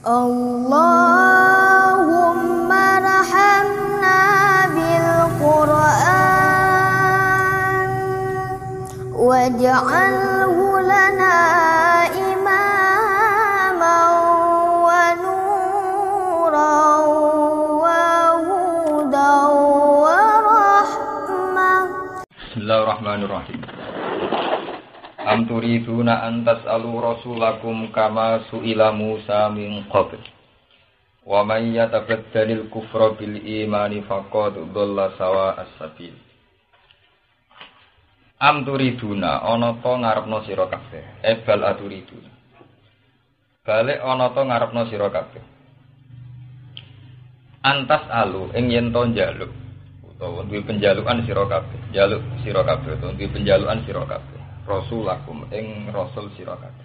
Allahumma rahamna bil Qur'an waj'alhu lana imaman wa nuran wa hudan wa rahmah. Bismillahirrahmanirrahim. Am turiduna an tas'alu rasulakum kama su'ila Musa min qabl. Wa man yatabaddalil kufra bil imani faqad dhalla sawa'as sabil. Am turiduna ana ta ngarepno sira kabeh. Bal aturiduna. Balik ana ta ngarepno sira kabeh. Antas alu ing yen to njaluk utawa duwe penjalukan sira kabeh. Njaluk sira kabeh utawa duwe penjalukan sira kabeh. Rasulakum ing rasul sira kabeh.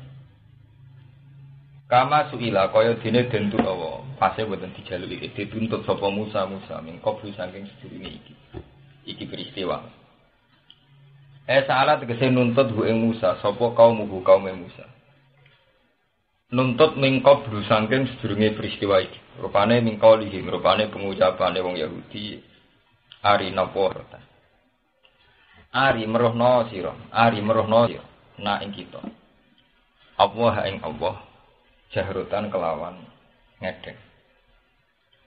Kama suila kaya dene den tutawa pase boten dijaluki dituntut sapa Musa min qablu saking sedurunge iki. Iki peristiwa. Saala tegese nuntut hu ing Musa sapa kaume Musa. Nuntut min qablu saking sedurunge peristiwa iki. Rupane min qaulihim, rupane pengucapane wong Yahudi ari napa Ari merohno sira na ing kita. Allah ing Allah jahrutan kelawan ngedek.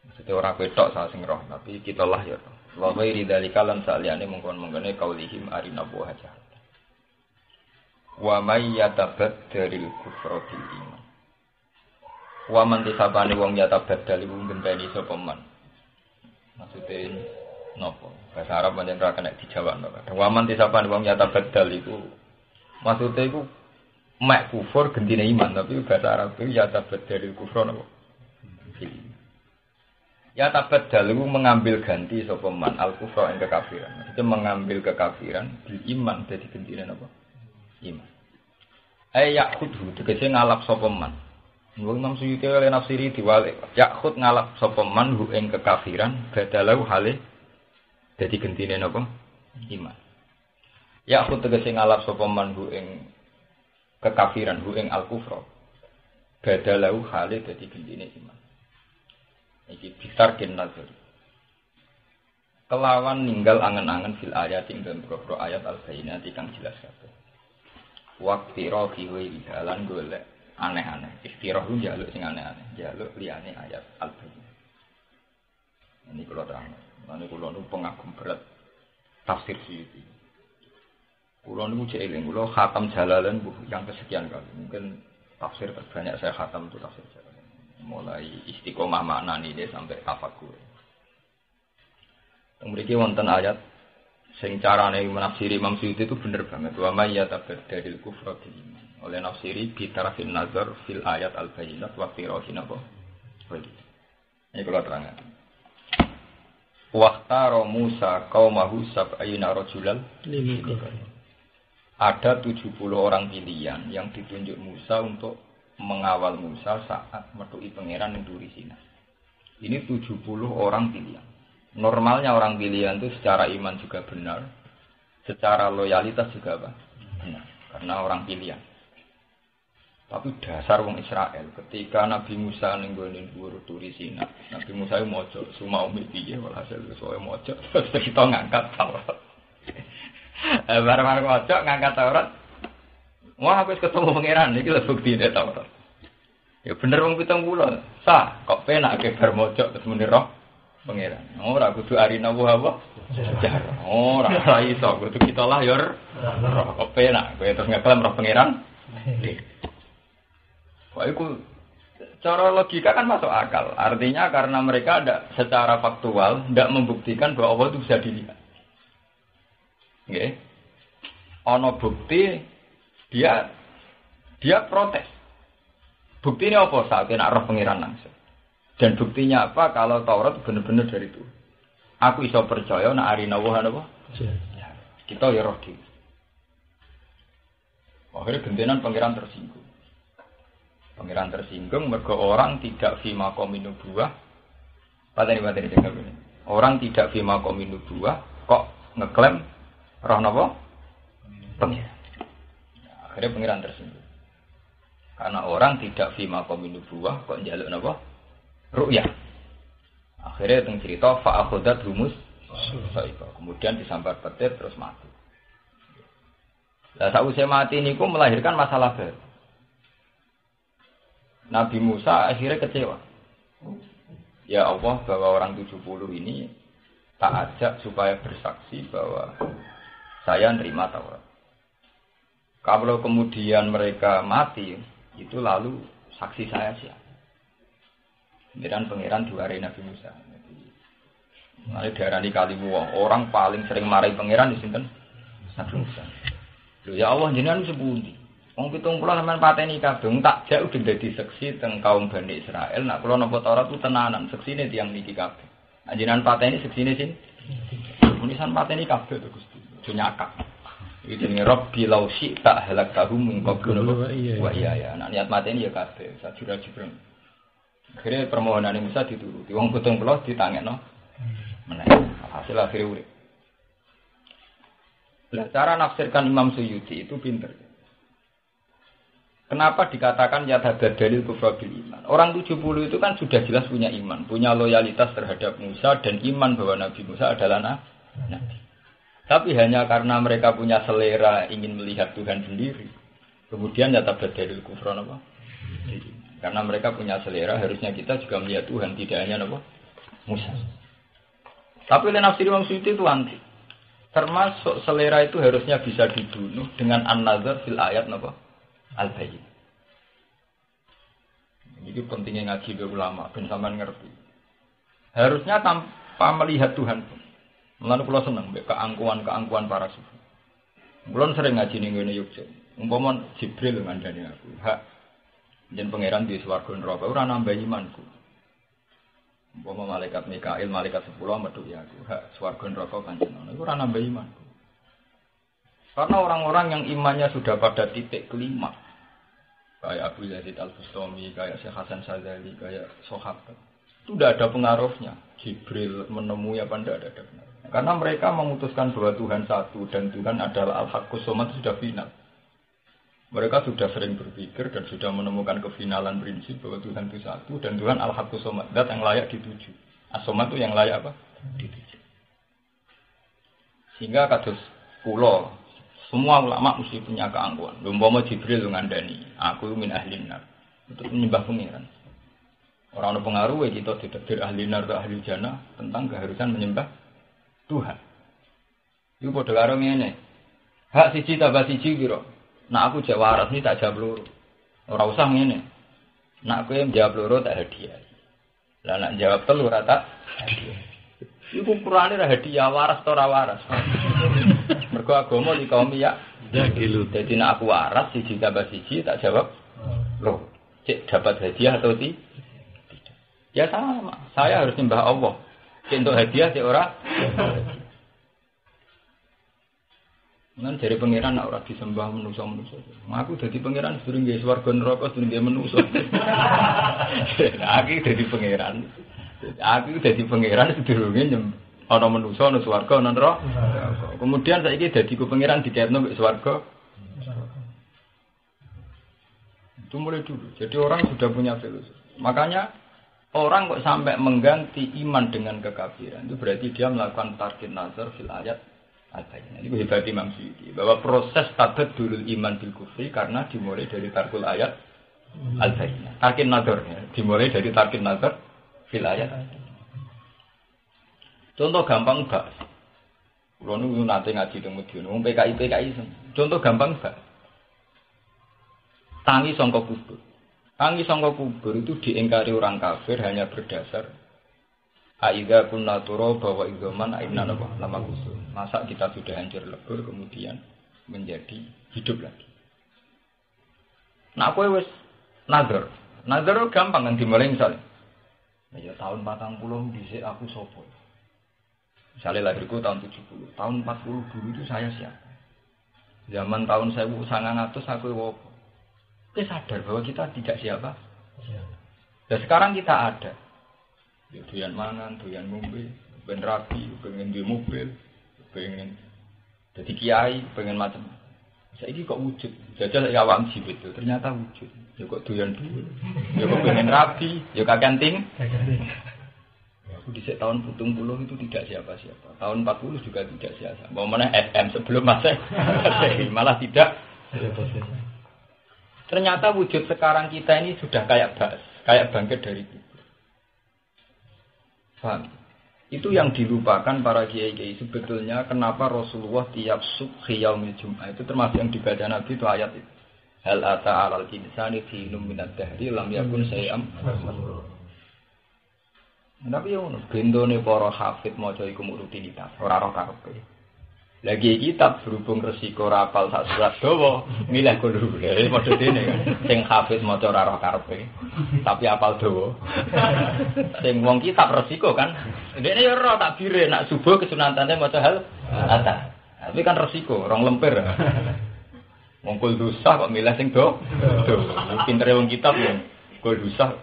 Maksudnya ora ketok sak sing roh, tapi kita lah ya. Wa ghairi dzalika lan saliyane mungkon-mungkone kaulihim ari napa jahrutan. Wa may yatabaddalil kufra bil iman. Wa man tisabane wong yatabaddal iku ngenteni sapa man. Maksudnya nopo bahasa Arab pancen ra kena dijawabno. Waman tisapane wong nyata badal iku maksude iku mek kufur gentine iman, tapi bahasa Arab itu nyata badal kufur nopo. Ya tabadal iku mengambil ganti sapa man al kufra ing kekafiran. Itu mengambil kekafiran bil iman dadi gentine nopo? Iman. Yakhudhu tegese ngalap sapa man. Wong Imam Suyuti oleh nafsiri diwalik. Yakhud ngalap sapa man hu ing kekafiran badalau hale dadi gentine napa? Iman. Ya aku tegese ngalap sapa man hu ing kekafiran hu ing al-kufra. Badalahu hale dadi gentine iman. Iki bitarkin nazar. Kelawan ninggal angen-angen fil ayat ing dalem pro ayat al-bayyinah kang jelas kabeh. Waqtira fi halan golek aneh-aneh. Istirah lu njaluk sing aneh-aneh, njaluk liyane ayat al-bayyinah. Ini kula terang. Mane kula nu pengagum berat tafsir Suyuti. Kula niku jek eling kula khatam Jalalain yang kesekian kali. Mungkin tafsir terbanyak saya khatam itu tafsir Jalalain. Mulai istiqomah maknani dia sampai tafakkur. Mriki wonten ayat sing carane menafsiri Imam Suyuti itu bener banget. Wa may yatabaddalil kufra bil iman. Oleh nafsiri bi tarafin nazar fil ayat al-bayyinah wa qira'atin apa? Ini kula terangkan. Waqtara Musa qaumahu sab'ina rajulan. Ada 70 orang pilihan yang ditunjuk Musa untuk mengawal Musa saat metuki pangeran ning Duri Sinai. Ini 70 orang pilihan. Normalnya orang pilihan itu secara iman juga benar, secara loyalitas juga apa? Benar, karena orang pilihan. Tapi dasar wong Israel ketika Nabi Musa ning gone dhuwur Duri Sinai, Nabi Musa yo maca sumaumi piye walhasil soe maca terus kita ngangkat Taurat. Bareng-bareng maca ngangkat Taurat. Wah, aku wis ketemu pangeran iki lho buktine Taurat. Ya bener wong 70. Sah, kok penak ke bar maca terus muni roh pangeran. Ora kudu arina apa? Sejarah. Ora iso kudu kita lah yo roh kok penak kowe terus ngeklaim roh pangeran. Wah, itu cara logika kan masuk akal. Artinya karena mereka ada secara faktual tidak membuktikan bahwa Allah itu bisa dilihat. Nggih. Ana bukti dia protes. Buktinya apa? Saat ini roh pangeran langsung. Dan buktinya apa? Kalau Taurat benar-benar dari itu. Aku iso percaya nek arina wa napa? Ya. Kita ya roh dhewe. Akhirnya gentenan pangeran tersinggung. Pangeran tersinggung mergo orang tidak fi maqamin nubuwah. Pateni jaga ini. Orang tidak fi maqamin nubuwah kok ngeklaim roh napa? Pangeran. Akhirnya pangeran tersinggung. Karena orang tidak fi maqamin nubuwah kok njaluk napa? Ru'yah. Akhirnya teng cerita fa akhadat humus saika. Kemudian disambar petir terus mati. Lah sausé mati niku melahirkan masalah baru. Nabi Musa akhirnya kecewa. Ya Allah, bahwa orang 70 ini tak ajak supaya bersaksi bahwa saya nerima Taurat. Kalau kemudian mereka mati, itu lalu saksi saya siapa? Pangeran diwarai Nabi Musa. Mulai diarani kalimu orang paling sering marahi pangeran di sinten Nabi Musa. Lho ya Allah jenengan sepundi? Wong 70 sampean pateni kabeh tak jak udah dadi seksi teng kaum Bani Israel. Nak kula napa Taurat ku tenanan seksine tiyang niki kabeh. Jenengan pateni seksine sin. Munisan pateni kabeh to Gusti. Aja nyakak. Iki jenenge Rabbi law syi'ta halakahum min qablu wa iya. Nak niat mateni ya kabeh sajura-jureng. Akhirnya permohonan Musa dituruti. Wong 70 ditangekno meneh. Hasil akhirnya urip. Lah cara nafsirkan Imam Suyuti itu pinter. Kenapa dikatakan ya hadad dalil kufra bil iman? Orang 70 itu kan sudah jelas punya iman, punya loyalitas terhadap Musa dan iman bahwa Nabi Musa adalah nabi. Tapi hanya karena mereka punya selera ingin melihat Tuhan sendiri, kemudian ya hadad dalil kufra apa? Karena mereka punya selera, harusnya kita juga melihat Tuhan, tidak hanya apa? Musa. Tapi nafsir Imam Suyuti itu anti. Termasuk selera itu harusnya bisa dibunuh dengan an-nazar fil ayat apa? Al-Bayyin. Ini pentingnya ngaji be ulama, ben sampean ngerti. Harusnya tanpa melihat Tuhan pun. Mulane kula seneng mbek keangkuhan para sufi. Kula sering ngaji ning ngene Yogyakarta. Umpama Jibril ngandani aku, hak yen pangeran di swarga neraka ora nambah imanku. Umpama malaikat Mikail, malaikat 10 medhuk ya aku, hak swarga neraka panjenengan iku ora nambah imanku. Karena orang-orang yang imannya sudah pada titik kelima, kayak Abu Yazid Al-Bustami, kayak Syekh Hasan Sadzali, kayak Sahabat, itu tidak ada pengaruhnya. Jibril menemui apa tidak ada pengaruhnya. Karena mereka memutuskan bahwa Tuhan satu dan Tuhan adalah Al-Haqqus Shomad sudah final. Mereka sudah sering berpikir dan sudah menemukan kefinalan prinsip bahwa Tuhan itu satu dan Tuhan Al-Haqqus Shomad, zat yang layak dituju. As-Shomad itu yang layak apa? Dituju. Sehingga kados kula semua ulama mesti punya keangkuhan. Umpama Jibril ngandani, aku min ahlin nar. Untuk menyembah pangeran. Orang ono pengaruh kita ditedir ahli nar atau ahli jannah tentang keharusan menyembah Tuhan. Iku padha karo ngene. Hak siji tambah siji piro? Nak aku jek waras ni tak jawab loro. Ora usah ngene. Nak kowe jawab loro tak hadiah. Lah nak jawab telu ora tak hadiah. Iku ukurane ra hadiah waras ta ora waras. Mergo agama di kaum ya gilu. Dadi nek aku waras siji tambah siji tak jawab loh. Cek dapat hadiah atau tidak? Ya sama. Saya harus nyembah Allah. Cek untuk hadiah cek ora. Nan jare pangeran nek ora disembah manusa-manusa. Aku dadi pangeran durung nggih swarga neraka durung nggih manusa. Aku dadi pangeran. Aku dadi pangeran sedurunge nyembah ana manusa ana swarga ana neraka. Kemudian saiki dadi ku pangeran dikaitno mek swarga. Itu mulai dulu. Jadi orang sudah punya filosofi. Makanya orang kok sampai mengganti iman dengan kekafiran itu berarti dia melakukan tarkid nazar fil ayat al-Bayyin. Ini hebat Imam Suyuti bahwa proses tabaddulul iman bil kufri karena dimulai dari tarkul ayat al-Bayyin. Tarkid nazar ya, dimulai dari tarkid nazar fil ayat. Contoh gampang Mbak. Kulo niku nate ngaji teng Medion, wong PKI. Contoh gampang Mbak. Tangi sangka kubur. Tangi sangka kubur itu diingkari orang kafir hanya berdasar aiza kunna turaba wa idzaman inna lama kusur. Masa kita sudah hancur lebur kemudian menjadi hidup lagi. Nah kowe wis nazar. Nazar gampang kan dimulai misalnya. Ya tahun 40 dhisik aku sapa? Misalnya lahirku tahun 70, tahun 40 dulu itu saya siapa? Zaman tahun 1900 aku apa? Kita sadar bahwa kita tidak siapa. Dan sekarang kita ada. Ya, doyan mangan, doyan ngombe, pengen rapi, pengen di mobil, pengen jadi kiai, pengen macam. Saiki kok wujud. Jajal ya awam jiwit itu ternyata wujud. Ya kok doyan duwe. Ya kok pengen rapi, ya kakean ting. Aku di tahun 70 itu tidak siapa-siapa. Tahun 40 juga tidak siapa. Mau mana FM sebelum masa malah tidak. Ternyata wujud sekarang kita ini sudah kayak bangkit dari kubur. Paham? Itu yang dilupakan para kiai-kiai. Sebetulnya kenapa Rasulullah tiap subhi yaumil Jum'ah itu termasuk yang dibaca Nabi itu ayat itu. Hal ata 'alal insani hinum minad dahri lam yakun syai'am. Tapi yo ngono, bendone para hafid maca iku rutinitas, ora roh karepe. Lagi kitab berhubung resiko ora apal sak surat dawa, milih kudu lha padha dene kan. Sing hafid maca ora roh karepe, tapi apal dawa. Sing wong kitab resiko kan. Dene yo ora takbire nak subuh kesunatane maca hal atas. Tapi kan resiko, rong lempir. Mongkol dosa kok milih sing do. Pintere wong kitab yo kol dosa.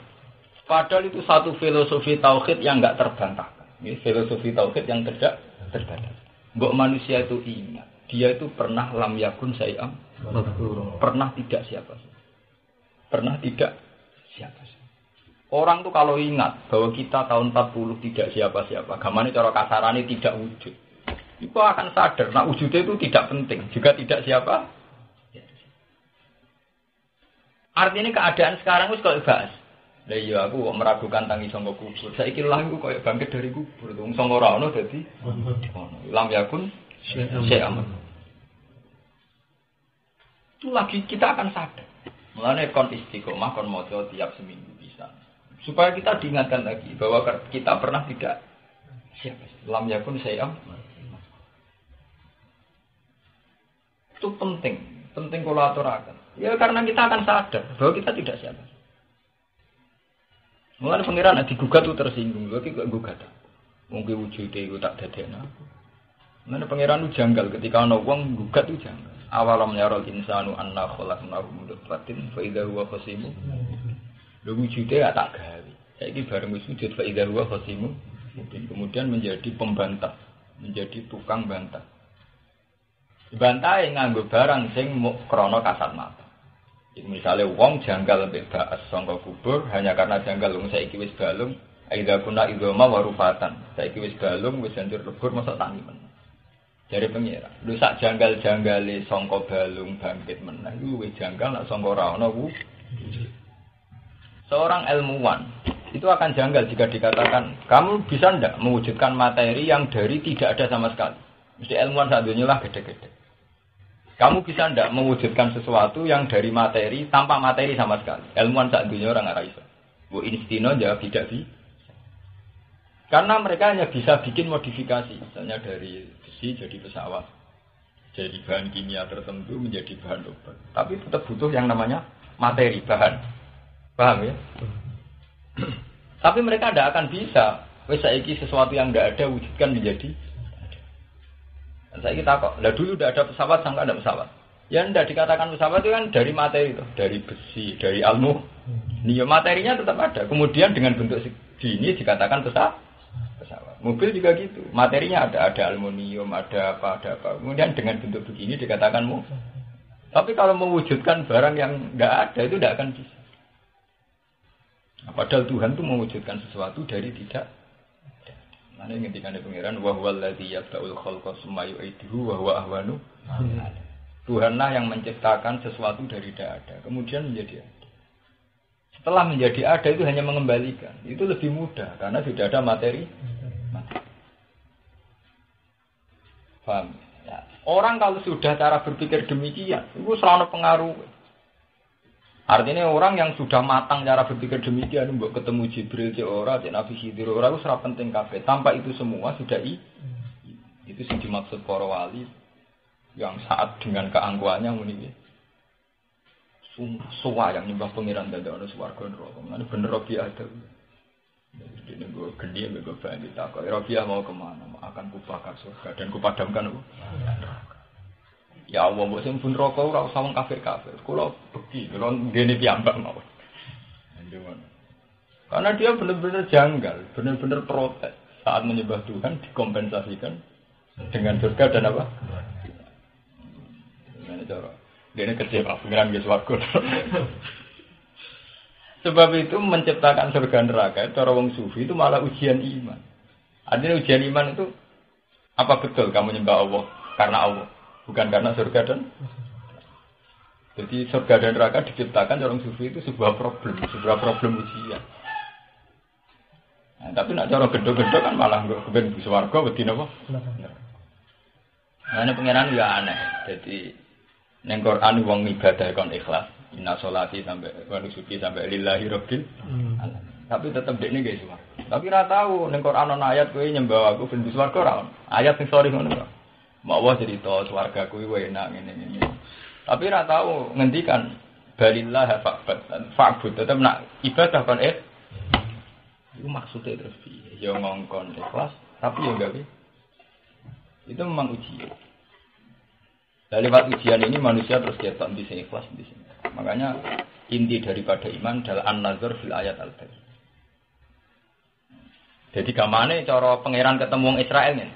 Padahal itu satu filosofi tauhid yang enggak terbantahkan. Ini filosofi tauhid yang tidak terbantahkan. Mbok manusia itu ingat, dia itu pernah lam yakun syai'am mazkur. Pernah tidak siapa. Pernah tidak siapa. Orang tuh kalau ingat bahwa kita tahun 40 tidak siapa-siapa, gamane cara kasarane tidak wujud. Itu akan sadar, nah wujudnya itu tidak penting, juga tidak siapa. Artinya keadaan sekarang wis kok bahas. Lah iya aku kok meragukan tangi sangka kubur. Saiki lah aku koyo bangkit dari kubur. Wong sangka ora ono dadi ono. Lam yakun syai'am. Itu lagi kita akan sadar. Mulane kon istiqomah kon maca tiap seminggu bisa. Supaya kita diingatkan lagi bahwa kita pernah tidak siapa. Lam yakun syai'am. Itu penting kalau aturakan. Ya karena kita akan sadar bahwa kita tidak siapa. Mulane pangeran nek digugat itu tersinggung, lho iki kok gugat. Mungkin wujude iku tak dadekno. Mulane pangeran itu janggal ketika ana wong gugat itu janggal. Awalam yarul insanu anna khalaqnahu min nutfatin fa idza huwa khasimun. Lho wujude ya tak gawe. Saiki bareng wis wujud fa idza huwa khasimun. Kemudian menjadi pembantah, menjadi tukang bantah. Dibantahe nganggo barang sing muk krana kasat mata. Misalnya wong janggal mbek baas sangka kubur hanya karena janggal wong saiki wis balung, aidza kunna idzama warufatan. Saiki wis balung wis hancur lebur mosok tangi men. Jare pengira, lu sak janggal-janggale sangka balung bangkit meneh iku wis janggal nek sangka ora ana wujud. Seorang ilmuwan itu akan janggal jika dikatakan kamu bisa ndak mewujudkan materi yang dari tidak ada sama sekali. Mesti ilmuwan sak donya lah gede-gede. Kamu bisa ndak mewujudkan sesuatu yang dari materi tanpa materi sama sekali. Ilmuwan sak dunia orang ora iso. Bu Einstein jawab tidak bisa. Karena mereka hanya bisa bikin modifikasi, misalnya dari besi jadi pesawat, jadi bahan kimia tertentu menjadi bahan obat. Tapi tetap butuh yang namanya materi, bahan. Paham ya? Tapi mereka tidak akan bisa. Wes saiki sesuatu yang tidak ada wujudkan menjadi. Saya kita kok, lah dulu udah ada pesawat, sampai ada pesawat. Yang tidak dikatakan pesawat itu kan dari materi itu, dari besi, dari ilmu. Nih materinya tetap ada. Kemudian dengan bentuk segini dikatakan pesawat. Mobil juga gitu, materinya ada aluminium, ada apa. Kemudian dengan bentuk begini dikatakan mobil. Tapi kalau mewujudkan barang yang tidak ada itu tidak akan bisa. Nah, padahal Tuhan itu mewujudkan sesuatu dari tidak. Ini ngendikane pangeran wa huwal ladzi yabda'ul khalqa tsumma yu'iduhu wa huwa ahwanu. Tuhanlah yang menciptakan sesuatu dari tidak ada, kemudian menjadi ada. Setelah menjadi ada itu hanya mengembalikan. Itu lebih mudah karena sudah ada materi. Paham? Ya. Orang kalau sudah cara berpikir demikian, itu selalu pengaruh. Artinya orang yang sudah matang cara berpikir demikian, mbok ketemu Jibril cek ora, cek Nabi Khidir ora, itu ora penting kabeh. Tanpa itu semua sudah itu sing dimaksud para wali yang saat dengan keangkuhannya muni suwa yang nyembah pangeran dadakno swarga neraka. Mane bener Rabi'ah ada. Jadi gue gede gue bani takut. Rabi'ah mau kemana? Akan kubakar surga dan kupadamkan neraka. Ya Allah, mbok sing pun neraka ora usah wong kafir-kafir. Kula begi, kula ngene piyambak mawon. Karena dia benar-benar janggal, benar-benar protes saat menyembah Tuhan dikompensasikan dengan surga dan apa? Ini cara. Dene kecewa pengiran ge swarga. Sebab itu menciptakan surga neraka cara wong sufi itu malah ujian iman. Artinya ujian iman itu apa betul kamu nyembah Allah karena Allah, bukan karena surga dan jadi surga dan neraka diciptakan orang sufi itu sebuah problem ujian. Nah, tapi nak cara gede-gede kan malah nggak kepen swarga wedi napa? Nah, ini pengiran ya aneh. Jadi neng Quran wong ibadah kon ikhlas, inna sholati sampai wa nusuki sampai lillahi rabbil alamin. Tapi tetap dekne guys semua. Tapi ora tahu neng Quran ana ayat kowe nyembah aku ben swarga ora. Ayat sing sori ngono kok. Mau Allah cerita swarga kuwi enak ngene-ngene. Tapi ora tahu ngendikan balillah fa'bud tetep nak ibadah kon itu maksudnya terus piye? Ya ngongkon ikhlas, tapi ya enggak piye. Itu memang ujian. Dari lewat ujian ini manusia terus ketok di sini ikhlas di sini. Makanya inti daripada iman adalah an-nazar fil ayat al-bayyinah. Jadi kamane cara pangeran ketemu wong Israel nih.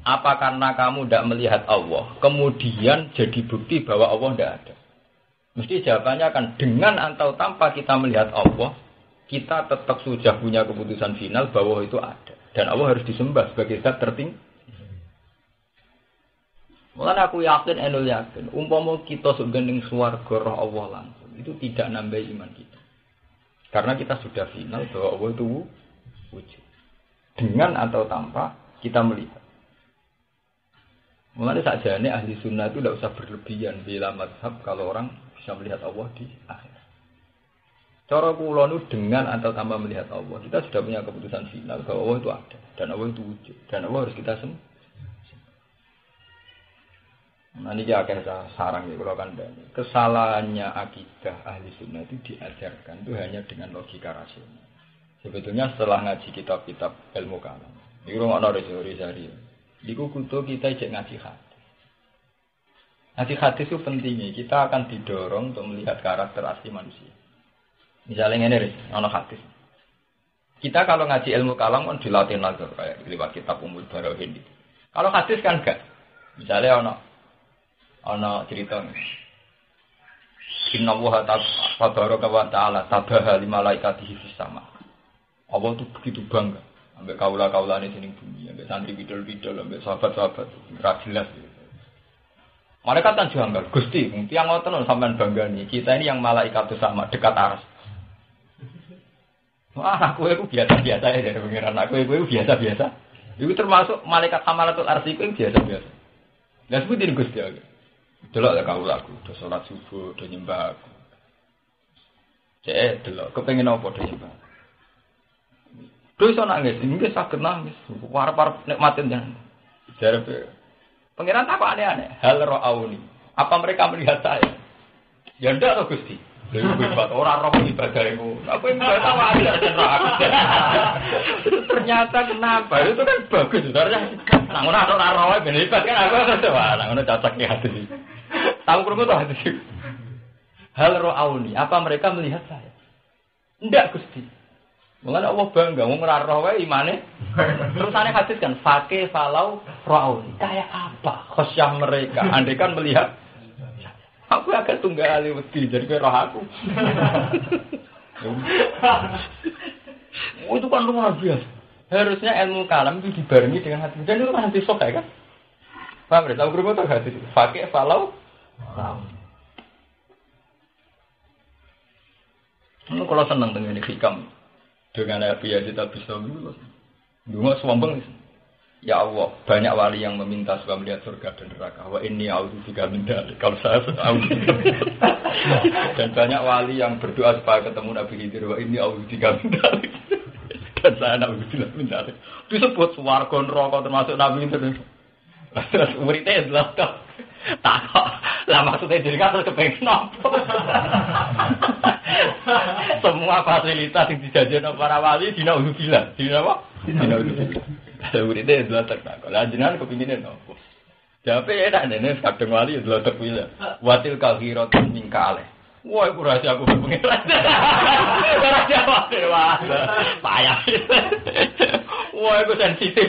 Apa karena kamu tidak melihat Allah, kemudian jadi bukti bahwa Allah tidak ada? Mesti jawabannya akan dengan atau tanpa kita melihat Allah, kita tetap sudah punya keputusan final bahwa itu ada. Dan Allah harus disembah sebagai zat tertinggi. Mulane aku yakin, enul yakin, umpama kita sugendeng swarga roh Allah langsung, itu tidak nambah iman kita. Karena kita sudah final bahwa Allah itu wujud. Dengan atau tanpa kita melihat. Mulane sakjane ahli sunnah itu tidak usah berlebihan bila mazhab kalau orang bisa melihat Allah di akhirat. Cara kula nu dengan atau tanpa melihat Allah, kita sudah punya keputusan final bahwa Allah itu ada dan Allah itu wujud dan Allah harus kita sembah. Nah ini akan sarang ya kalau kandang. Kesalahannya akidah ahli sunnah itu diajarkan itu hanya dengan logika rasional. Sebetulnya setelah ngaji kitab-kitab ilmu kalam, itu ada teori-teori. Iku kudu kita cek ngaji hadis. Ngaji hadis itu pentingnya. Kita akan didorong untuk melihat karakter asli manusia. Misalnya ini, ada hadis. Kita kalau ngaji ilmu kalam kan dilatih nazar kayak lewat kitab Ummul Barahin. Kalau hadis kan enggak. Misalnya ana cerita. Inna Allaha tabaraka wa ta'ala tabaha li malaikatihi fis sama. Allah itu begitu bangga. Ambek kaula-kaulane sing bumi, ambek santri bidol-bidol, ambek sahabat-sahabat, ora jelas. Malaikat kan janggal, Gusti, tiyang ngoten sampean banggani. Kita ini yang malaikat sama dekat aras. Wah, aku itu biasa-biasa ya dari pengiran. Aku itu biasa-biasa. Itu termasuk malaikat hamalatul arsy itu biasa-biasa. Lah sebutin Gusti aku. Delok kaula aku, do salat subuh, do nyembah aku. Cek delok, kepengin apa do nyembah. Terus nangis, ini sakit nangis. Warap-warap nikmatin jangan. Jadi pengiran tak kok aneh-aneh. Hal ro'auni. Apa mereka melihat saya? Ya ndak loh Gusti. Lebih hebat orang roh ibadahmu. Aku yang nggak tahu ada ternyata kenapa? Itu kan bagus sebenarnya. Namun orang roh hebat kan aku terus wah, namun cocok di hati. Tahu kurang tuh hati. Hal ro'auni. Apa mereka melihat saya? Ndak Gusti. Mengenai Allah bangga, mau ngerarah wae imane. Terus aneh hadis kan, fakih falau rauni. Kayak apa khosyah mereka? Andai kan melihat, aku agak tunggal wedi, jadi kayak roh aku. Itu kan luar biasa. Harusnya ilmu kalam itu dibarengi dengan hati. Dan itu kan hati sok kan? Paham ya? Tahu guru itu hadis. Fakih falau rauni. Kalau senang dengan hikam. Dengan Nabi Yazid Al-Bistami dulu sombong. Ya Allah, banyak wali yang meminta supaya melihat surga dan neraka. Wa inni a'udzubika min dzalik. Kalau saya tahu. Dan banyak wali yang berdoa supaya ketemu Nabi Khidir. Wa inni a'udzubika min dzalik. Dan saya na'udzubika min dzalik. Disebut swarga neraka termasuk Nabi Khidir. Terus muridnya adalah takok. Lah maksudnya jadi kan terus kepengen nopo. Semua fasilitas yang dijajakan para wali dina uzubillah. Dina apa? Dina uzubillah. Muridnya adalah takok. Lah jenengan kepingine nopo? Jawabe enak dene kadang wali adalah terpilih. Watil kalhiratun min kaleh. Wah, iku rahasia aku pengiran. Rahasia wae wah. Payah. Wah, iku sensitif.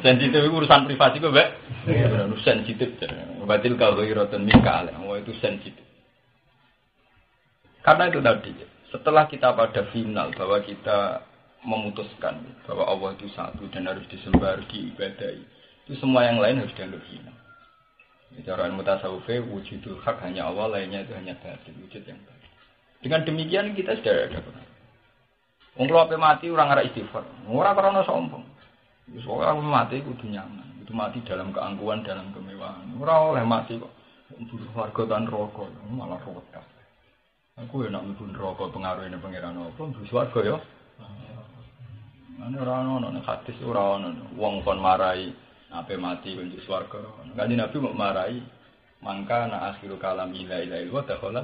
Sensitif urusan privasi kok, Mbak. Itu sensitif. Batil kawiratan mikal, itu sensitif. Karena itu tadi, setelah kita pada final bahwa kita memutuskan bahwa Allah itu satu dan harus disembah, harus diibadahi, itu semua yang lain harus dianggap hina. Cara mutasawufe wujudul hak hanya Allah, lainnya itu hanya batil, wujud yang batil. Dengan demikian kita sudah ada benar. Wong kalau ape mati orang arah istighfar, orang karena sombong. Soalnya mati kudu nyaman, itu mati dalam keangkuhan, dalam kemewahan. Orang oleh mati kok butuh warga tan rokok, malah ruwet kabeh. Aku enak mlebu neraka pengaruhane pangeran apa, mlebu swarga ya. Ana ora ono nek hadis ora ono wong kon marai ape mati mlebu swarga. Kanjeng Nabi mau marai mangka na akhiru kalam la ilaha illallah dakhala.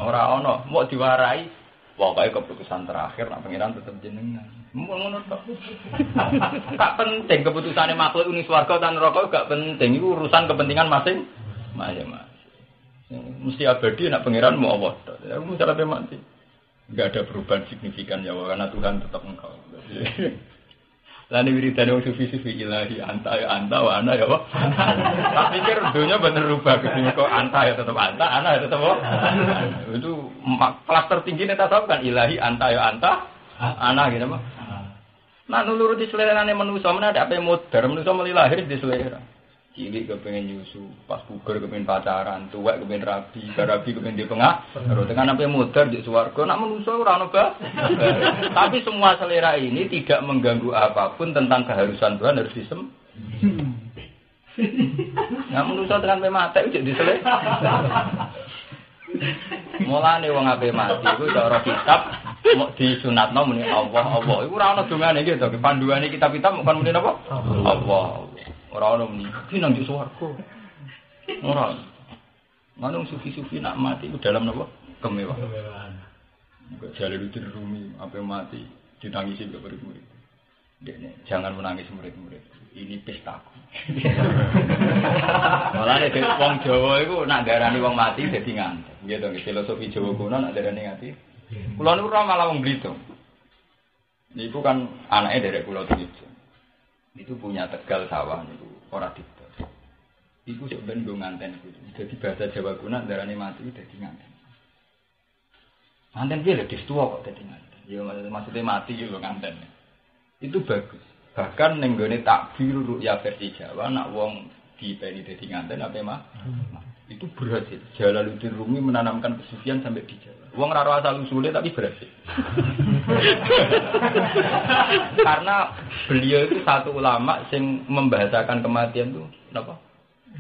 Ora ono, mau diwarai pokoke keputusan terakhir nek pangeran tetep jenengan. Ngono tok. Gak penting keputusane makhluk ning swarga ta neraka gak penting, iku urusan kepentingan masing-masing. Mesti abadi nak pangeran mau Allah. Aku mesti sampai mati. Enggak ada perubahan signifikan ya karena Tuhan tetap engkau. Lani wiridan wong sufi-sufi ilahi anta ya anta wa ana ya apa. Tak pikir dunia bener rubah kok anta ya tetap anta, ana ya tetap apa. Itu kelas tertinggi nek tasawuf kan ilahi anta ya anta, ana gitu mah. Nah nuruti selerane manusa men ada ape modern manusa mulai lahir di selera. Cilik kepengen nyusu, pas puber kepengen pacaran, tuwek kepengen rabi kepengen di pengah, terus dengan apa muter di swarga, nak manusia ora ono bah. Tapi semua selera ini tidak mengganggu apapun tentang keharusan Tuhan harus disem. Nah manusia dengan mati itu di selera. Mulane wong ape mati iku cara kitab mau disunatno muni Allah. Iku ora ono dongane iki to, panduane kitab-kitab bukan muni apa? Allah. Ora ono muni, iki nang di swarga. Ora. Manung sufi-sufi nak mati ku dalam napa? Kemewahan. Enggak Jalaluddin Rumi ape mati ditangisi mbek murid-murid. Dekne, jangan menangis murid-murid. Ini pestaku. Malah nek wong Jawa iku nak darani wong mati dadi ngantek. Nggih to, filosofi Jawa kuno nak darani ngati. Kula niku ora malah wong Blitung. Niku kan anake derek kula Blitung. Itu punya Tegal sawah niku ora didol. Iku sik ben go nganten iku. Dadi bahasa Jawa kuno darane mati dadi nganten. Nganten piye lho distuwa kok dadi nganten. Ya maksudnya mati yo nganten. Itu bagus. Bahkan ning gone takbir ru'ya versi Jawa nak wong dipeni dadi nganten apa mah. Itu berhasil. Jalaluddin Rumi menanamkan kesucian sampai di Jawa. Wong ora asal usule tapi berhasil. Karena beliau itu satu ulama sing membahasakan kematian itu napa?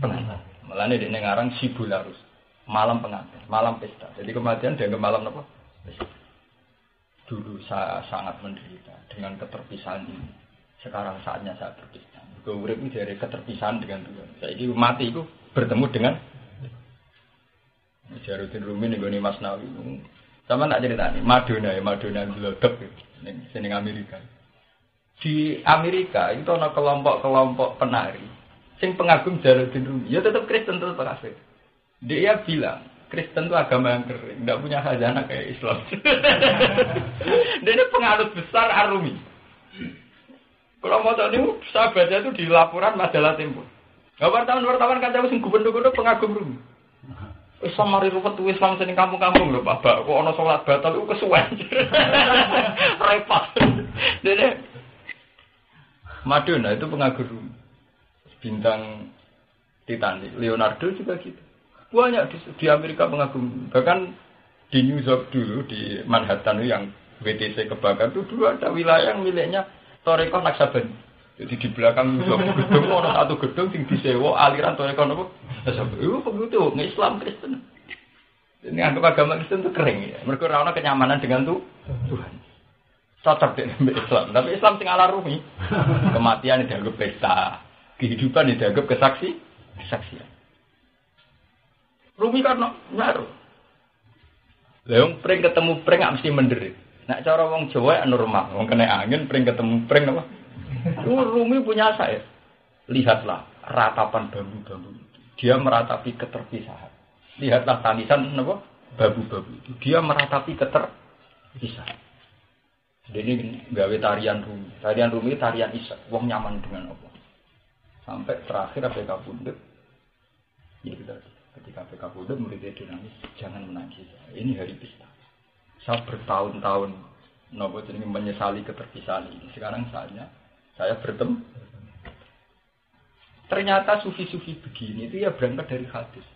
Pengantin. Mulane dekne ngarang Sibularus. Malam pengantin, malam pesta. Jadi kematian dianggap malam napa? Pesta. Dulu saya sangat menderita dengan keterpisahan ini. Sekarang saatnya saya berpisah. Gue urip dari keterpisahan dengan Tuhan. Saiki mati itu bertemu dengan Jalaluddin Rumi ning gone Masnawi. Sama tak ceritani, Madonna glodok ning Amerika. Di Amerika itu ana kelompok-kelompok penari sing pengagum Jalaluddin Rumi. Ya tetap Kristen tetap kafir. Dia bilang Kristen itu agama yang kering, enggak punya khazanah kayak Islam. Dia ini penganut besar Ar-Rumi. Kalau mau tahu ini sahabatnya itu di laporan majalah Tempo. Wartawan kacau sing gubernur pengagum Rumi. Islam mari ruwet Islam sing kampung-kampung lho Pak. Kok ana salat batal iku kesuwen. Repot. Dene Madonna itu pengagum Rumi. Bintang Titanic, Leonardo juga gitu. Banyak di Amerika pengagum. Bahkan di New York dulu di Manhattan yang WTC kebakar itu dulu ada wilayah yang miliknya Torekoh Naksabendi. Jadi di belakang gedung ada satu gedung yang disewa aliran Torekoh apa? Naksabendi. Itu begitu, Islam Kristen. Ini anggap agama Kristen itu kering ya. Mereka ora kenyamanan dengan Tuhan. Cocok dengan Islam. Tapi Islam sing ala Rumi. Kematian dianggap pesta, kehidupan dianggap kesaksian. Rumi karena ngaruh. Leung pring ketemu pring gak mesti menderit. Nek cara wong Jawa normal, wong kena angin pring ketemu pring apa? Rumi punya saya. Lihatlah ratapan bambu-bambu itu. Dia meratapi keterpisahan. Lihatlah tangisan apa? Bambu-bambu itu. Dia meratapi keterpisahan. Jadi gawe tarian Rumi. Tarian Rumi tarian Isa. Wong nyaman dengan Allah. Sampai terakhir APK pundut. Ya kita ketika APK pundut muridnya dinamis, jangan menangis. Ini hari pesta. Saya bertahun-tahun nopo jenenge menyesali keterpisahan ini. Sekarang saatnya saya bertemu. Ternyata sufi-sufi begini itu ya berangkat dari hadis.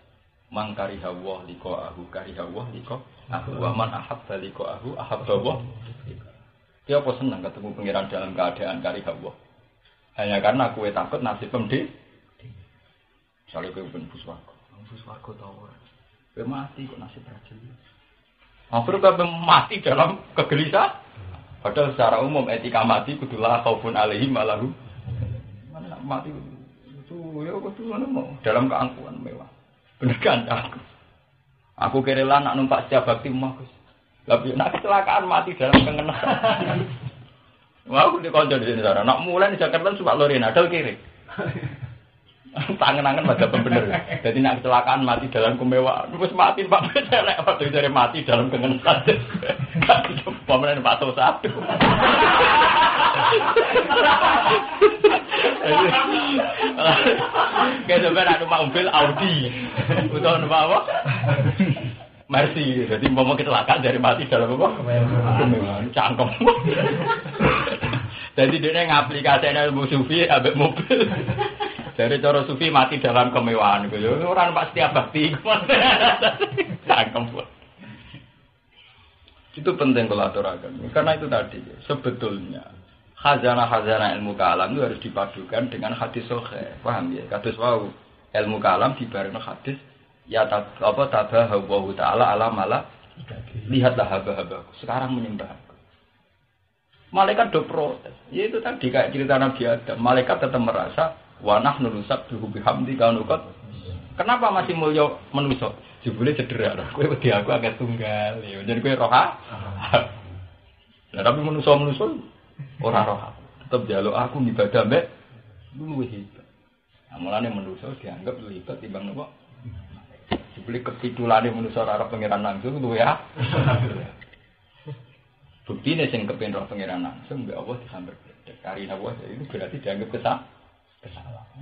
Man karihawah liqa'ahu karihawah liqa'ahu wa man ahabba liqa'ahu ahabba. Dia apa senang ketemu pangeran dalam keadaan karihawah. Hanya karena kowe takut nasib pemde. Misalnya kowe ben buswarga tau ora. Kowe mati kok nasib rajul. Akhirnya kowe mati dalam kegelisahan. Padahal secara umum etika mati kudulah khaufun alaihim malahu. Mana mati itu ya kudu mau dalam keangkuhan mewah. Bener kan aku kerela nak numpak setiap bakti mah Gus. Tapi nak kecelakaan mati dalam kengenan. Wah, aku dikonco di sini sana. Nak mulai di Jakarta suka lori nadal kiri. Tangan-tangan pada pembener. Jadi nak kecelakaan mati dalam kemewahan. Terus mati Pak Celek waktu itu mati dalam kengenan. Pemenang Pak Tos satu. Kayak sebenarnya numpak mobil Audi. Utau numpak apa? Mercy. Jadi mau kecelakaan dari mati dalam apa? Kemewahan. Cangkem. Jadi dia ngaplikasinya ilmu sufi ambek mobil. Dari cara sufi mati dalam kemewahan. Orang Pak setiap bakti. Cangkem. Itu penting kalau aturakan. Karena itu tadi sebetulnya khazanah-khazanah ilmu kalam itu harus dipadukan dengan hadis sahih. Paham ya? Kados wau ilmu kalam dibareng hadis ya tabahu ta'ala ala mala. Lihatlah haba-haba. Sekarang menyembah aku. Malaikat do protes. Ya itu tadi kayak cerita Nabi Adam. Malaikat tetap merasa wa nahnu nusabbihu bihamdi kanukat. Kenapa masih mulya manusa? Jebule cedera. Kowe wedi aku agak tunggal. Ya jen kowe roha. Lah tapi manusa-manusa ora roha. Tetep njaluk aku ibadah mbek luwih hebat. Nah, mulane manusa dianggap luwih hebat timbang napa? Jebule ketitulane manusa ora pangeran langsung luwih ya. Buktine sing kepen roh pangeran langsung mbek Allah disamber bedhek. Karina Allah itu berarti dianggap kesalahan.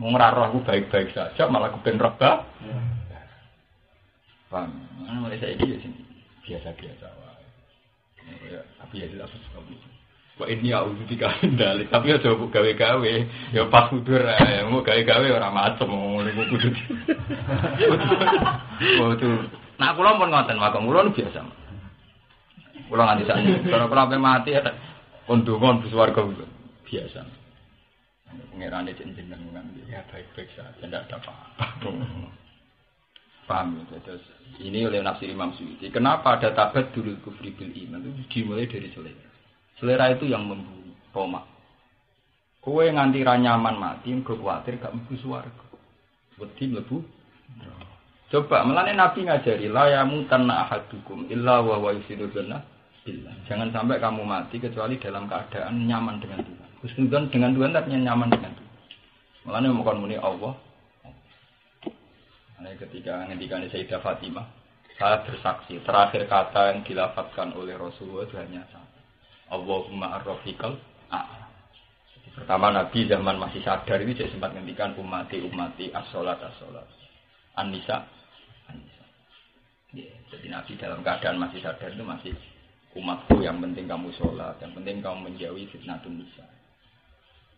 Wong ora roh aku baik-baik saja malah kepen roh ba. Paham? Mulai saya ini biasa-biasa wae. Ya, tapi ya tidak sesuatu. Wah ini aku juga kendali, tapi ya coba gawe-gawe, ya pas kudur ya, mau gawe-gawe orang macam mau kudur. Oh tu, nak pulang pun ngoten, makam pulang biasa. Pulang nanti saat ini, kalau sampai mati ada kondungan bersuarga biasa. Pengiran itu jenengan ya baik-baik saja, tidak ada apa-apa. Paham ya, terus ini oleh nafsir Imam Suyuti. Kenapa ada tabat dulu kufri bil iman itu dimulai dari selera. Selera itu yang membunuh Roma. Kowe nganti ra nyaman mati, engko kuwatir gak mlebu swarga. Wedi mlebu. Coba melane Nabi ngajari la yamutanna ahadukum illa wa huwa yusiru billah. Jangan sampai kamu mati kecuali dalam keadaan nyaman dengan Tuhan. Husnuzon dengan Tuhan artinya nyaman dengan Tuhan. Melane mukon muni Allah. Ketika ngendikan Sayyidah Fatimah, saya bersaksi terakhir kata yang dilafadzkan oleh Rasulullah itu hanya satu. Allahumma ar-rafiqal a'la. Pertama Nabi zaman masih sadar ini saya sempat ngendikan ummati as-sholat an-nisa. Ya, jadi Nabi dalam keadaan masih sadar itu masih umatku yang penting kamu sholat, yang penting kamu menjauhi fitnatun nisa.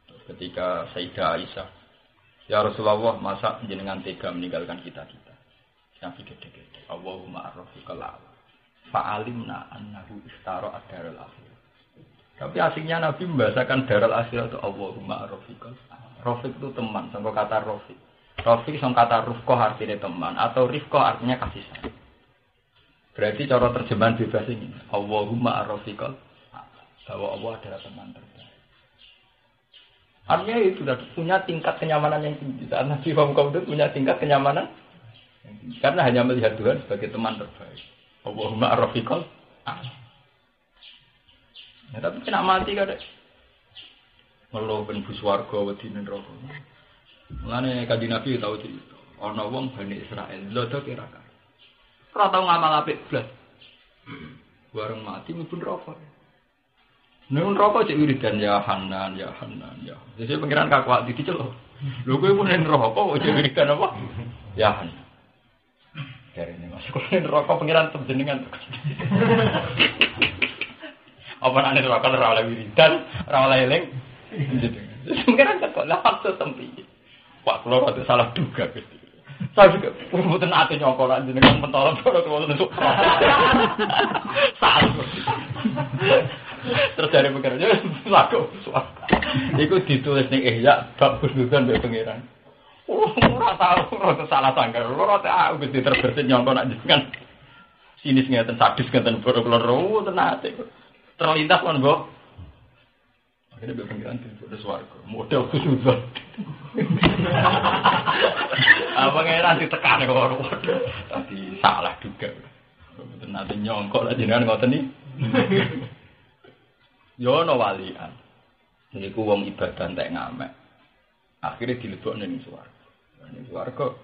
Terus ketika Sayyidah Aisyah, ya Rasulullah, masa jenengan tega meninggalkan kita-kita? Nabi gede-gede. Allahumma ar-rafiqal a'la. Fa'alimna annahu istara ad-daral akhirah. Tapi aslinya Nabi membahasakan daral akhirah itu Allahumma ar-rafiqal a'la. Rafiq itu teman, sama kata rafiq. Rafiq sama kata rufqah artinya teman, atau rifqah artinya kasih sayang. Berarti cara terjemahan bebas ini. Allahumma ar-rafiqal a'la. Bahwa Allah adalah teman terbaik. Artinya itu sudah punya tingkat kenyamanan yang tinggi. Saat Nabi Muhammad itu punya tingkat kenyamanan yang tinggi. Karena hanya melihat Tuhan sebagai teman terbaik. Allahumma ar-rafiqal a'la. Ya, tapi kena mati kada. Ngeluh ben buswarga wedine neraka. Mulane kanjeng Nabi tahu cerita. Ana wong Bani Israil lodo kira kira. Ora tau ngamal apik blas. Bareng mati mlebu neraka. Nun rokok cek wiridan ya Hanan ya. Jadi pengiran kakuat dicelok. Lho kowe pun ning rokok cek wiridan apa? Ya Hanan. Jarene Mas kok ning rokok pengiran jenengan. Apa nek ning rokok ora oleh wiridan, ora oleh eling. Pengiran kok lah fakta tempi. Pak kula rada salah duga Gusti. Saya juga mboten ate nyongko lan jenengan pentolong karo kula nusuk. Salah. Terus dari pengiran laku suara. Iku ditulis ning Ihya bab hubungan mbek pangeran. Ora tau ora salah sangka. Ora tau Gusti terbesit nyongko nak jenengan. Sinis ngeten sadis ngeten kula tenate. Terlintas kon, Mbok. Akhirnya mbek pangeran ditulis swarga. Model khusnuzon. Pangeran ditekan kok ora. Tadi salah juga. Mboten nate nyongko lah jenengan ngoten iki. Yo no walian. Niku wong ibadah entek ngamek. Akhire dilebokne ning swarga. Ning swarga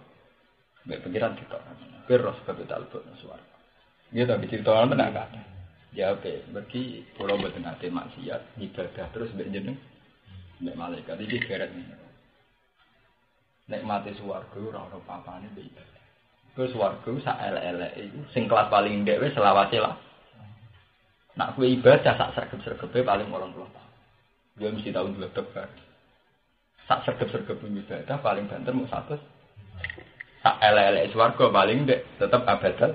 mbek pengiran ditokno. Terus kabeh dalebokne swarga. Nggih tapi critane tenan kabeh. Jawabe mergi kula mboten ate maksiat, ibadah terus mbek jeneng mbek malaikat iki geret niku. Nek mati swarga ora ono papane mbek ibadah. Terus swarga sak elek-eleke iku sing kelas paling ndek wis selawase lah. Nak kowe ibadah sak sregep-sregepe paling 80 tahun. Dia mesti tahu dua tebar. Sak sregep-sregep ibadah paling banter mau 100. Sak elek-elek swarga paling ndek tetep abadal.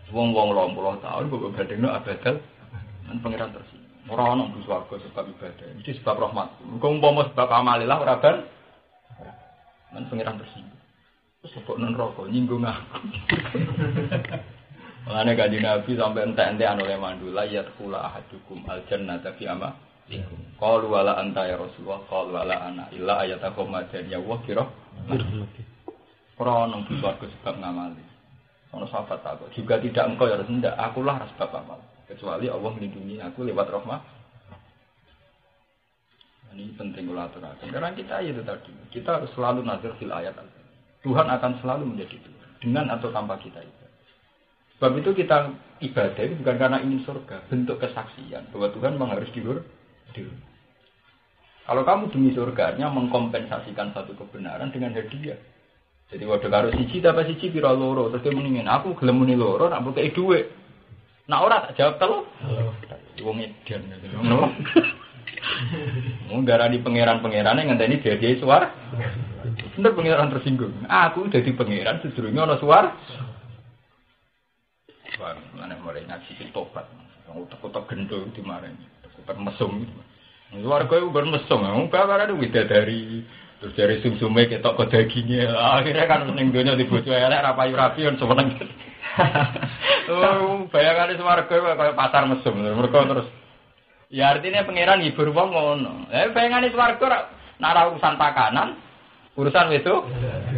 Wong-wong 20 tahun kok badheno abadal men pangeran tersinggung. Ora ono swarga sebab ibadah. Iki sebab rahmat. Muga umpama sebab amalilah ora ben men pangeran tersinggung. Terus kok nang neraka nyinggung aku. Mulane kanjeng Nabi sampai entek-entekan oleh mandula ya taqula ahadukum aljannata fi ama. Qalu wala anta ya Rasulullah qalu wala ana illa ayatakum madan ya wa kira. Ora ono swarga sebab ngamali. Ono sahabat takut juga tidak engkau ya Rasul, akulah sebab amal. Kecuali Allah melindungi aku lewat rahmat. Ini penting kula aturaken. Karena kita itu tadi, kita harus selalu nazar fil ayat. Tuhan akan selalu menjadi Tuhan dengan atau tanpa kita itu. Sebab itu kita ibadah itu bukan karena ingin surga, bentuk kesaksian bahwa Tuhan memang harus dihur. Kalau kamu demi surganya mengkompensasikan satu kebenaran dengan hadiah. Jadi waduh karo siji apa siji pira loro terus mendingin aku gelem muni loro nak mbokeki dhuwit. Nak ora tak jawab telu. Wong edan ngono. Mun darani pangeran-pangerane ngenteni dadi suara. Bener pangeran tersinggung. Aku dadi pangeran sedurunge ana suara. Wah, mana mulai ngaji tobat. Utek-utek gendho dimarahi. Utek mesum. Swarga iku bar mesum, kabarane widadari. Terus dari sum-sume ketok kok dagingnya. Akhirnya kan ning donya di bojo elek ra payu-rapiun seneng. Bayangane swarga kaya pasar mesum. Mergo terus ya artinya pangeran hibur wong ngono. Bayangane swarga nek ora urusan pakanan, urusan itu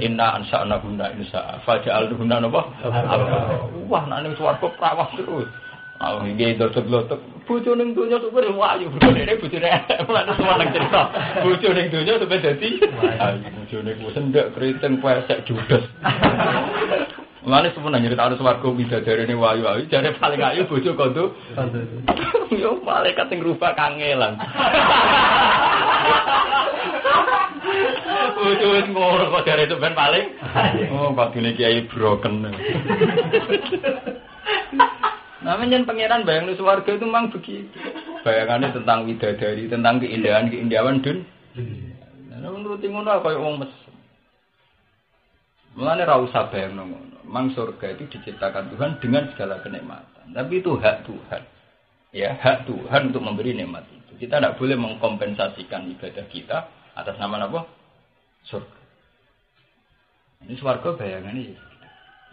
inna ansa'na guna insa faja'al guna napa? Wah nek ning swarga prawas terus. Oh nggih dotok-dotok bojo ning donya tuh wayu bojone bojone mulane semangat cerita. Bojo ning donya tuh dadi ayu bojone ku sendek kriting pesek judes. Mulane semeneng nyerita swarga bidadarene wayu-wayu jare paling ayu bojo kondo. Yo malaikat sing rubah kangelan. Bojo wis ngono kok jare itu ben paling. Oh padune kiai broken. Namanya pangeran bayang di swarga itu memang begitu. Bayangannya tentang widadari, tentang keindahan dun. Nah, menurut ngono kaya wong mesem. Mulane ra usah bayang ngono. Mang surga itu diciptakan Tuhan dengan segala kenikmatan. Tapi itu hak Tuhan. Ya, hak Tuhan untuk memberi nikmat itu. Kita tidak boleh mengkompensasikan ibadah kita atas nama apa? Surga. Ini swarga bayangannya ya.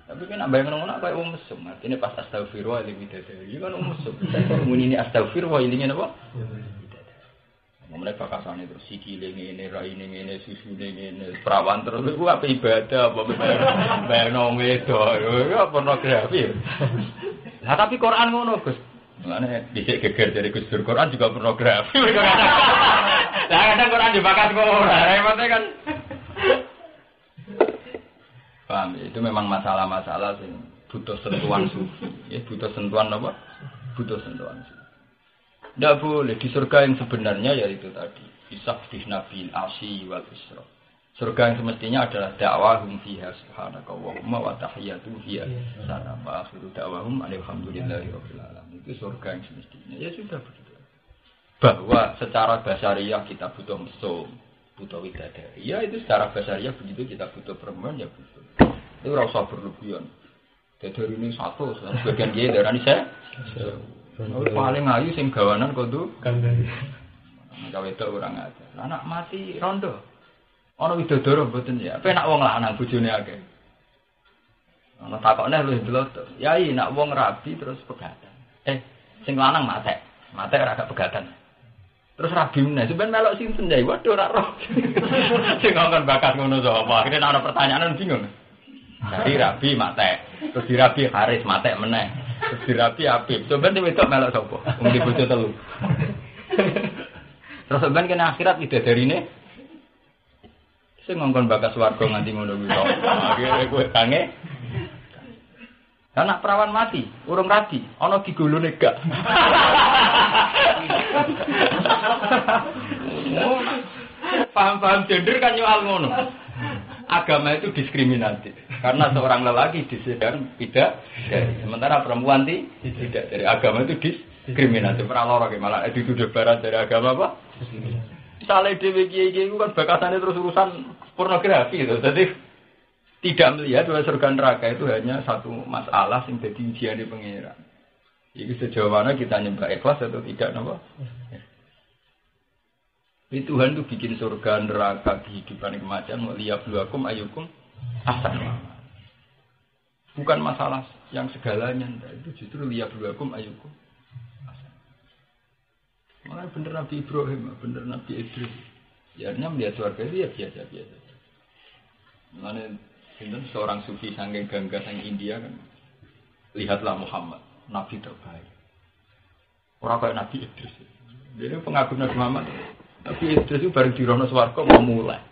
Tapi kan abang ngono kaya wong mesum. Artine pas astagfirullah ilmu dadari kan wong mesum. Muni ini astagfirullah ilmu apa? Mulane bakasane terus sikile ngene, raine ngene, susune ngene, perawan terus iku apa ibadah apa bayangno wedok. Ya pornografi. Lah tapi Quran ngono, Gus. Mulane dhisik geger dari Gus Dur Quran juga pornografi. Lah kadang Quran dibakas ngono. Repotnya kan paham, itu memang masalah-masalah yang butuh sentuhan sufi. Ya, butuh sentuhan apa? Butuh sentuhan sufi. Tidak boleh. Di surga yang sebenarnya yaitu tadi. Bisabdih nabil asyi wal isra. Surga yang semestinya adalah dakwahum fiha subhanakallahumma wa tahiyyatuhum fiha salam wa akhiru dakwahum alhamdulillahi rabbil alamin. Itu surga yang semestinya. Ya sudah begitu. Bahwa secara basariah kita butuh mesum, butuh widadari. Ya itu secara basariah begitu kita butuh perempuan ya butuh. Itu rasa berlebihan. Dari ini satu, sebagian dia darah ini saya. Paling ayu sing gawanan kudu kandhani. Gawe tok ora ngajar. Anak mati rondo. Ana widodoro mboten ya. Penak wong lanang bojone akeh. Ana takokne lho delok. Yai nak wong rabi terus pegatan. Sing lanang matek. Matek ora gak pegatan. Terus rabi meneh. Sampeyan melok sinten ya? Waduh ora roh. Sing ngongkon bakat ngono sapa? Akhire ana pertanyaan bingung. Dari rabi matek. Terus dirabi Haris matek meneh. Terus dirabi Habib. Coba wedok melok sapa? Wong di bojo telu. Terus sampeyan kena akhirat widadarine sing ngongkon bakas swarga nganti ngono kuwi to. Akhire kowe kange. Anak perawan mati, urung rabi, ana digolone gak. Paham-paham gender kan nyoal ngono. Agama itu diskriminatif. Karena seorang lelaki disediakan tidak dari. Sementara perempuan tidak dari. Agama itu diskriminatif. Pernah lorok malah dituduh barat dari agama apa? Misalnya dewe kiai itu kan bakatannya terus urusan pornografi gitu. Jadi tidak melihat bahwa surga neraka itu hanya satu masalah yang jadi ujian di pengiran. Jadi sejauh mana kita nyembah ikhlas atau tidak, apa? Tuhan itu bikin surga neraka kehidupan kemajuan liyabluwakum ayyukum ahsanu. Bukan masalah yang segalanya, itu justru liyabluwakum ayyukum ahsanu. Malah bener Nabi Ibrahim, bener Nabi Idris. Ya artinya melihat surga itu ya biasa-biasa. Malah seorang sufi saking gangga sang India kan, lihatlah Muhammad, Nabi terbaik. Orang kayak Nabi Idris. Jadi pengagum Nabi Muhammad. Tapi Idris itu baru dirono swarga mau mulai.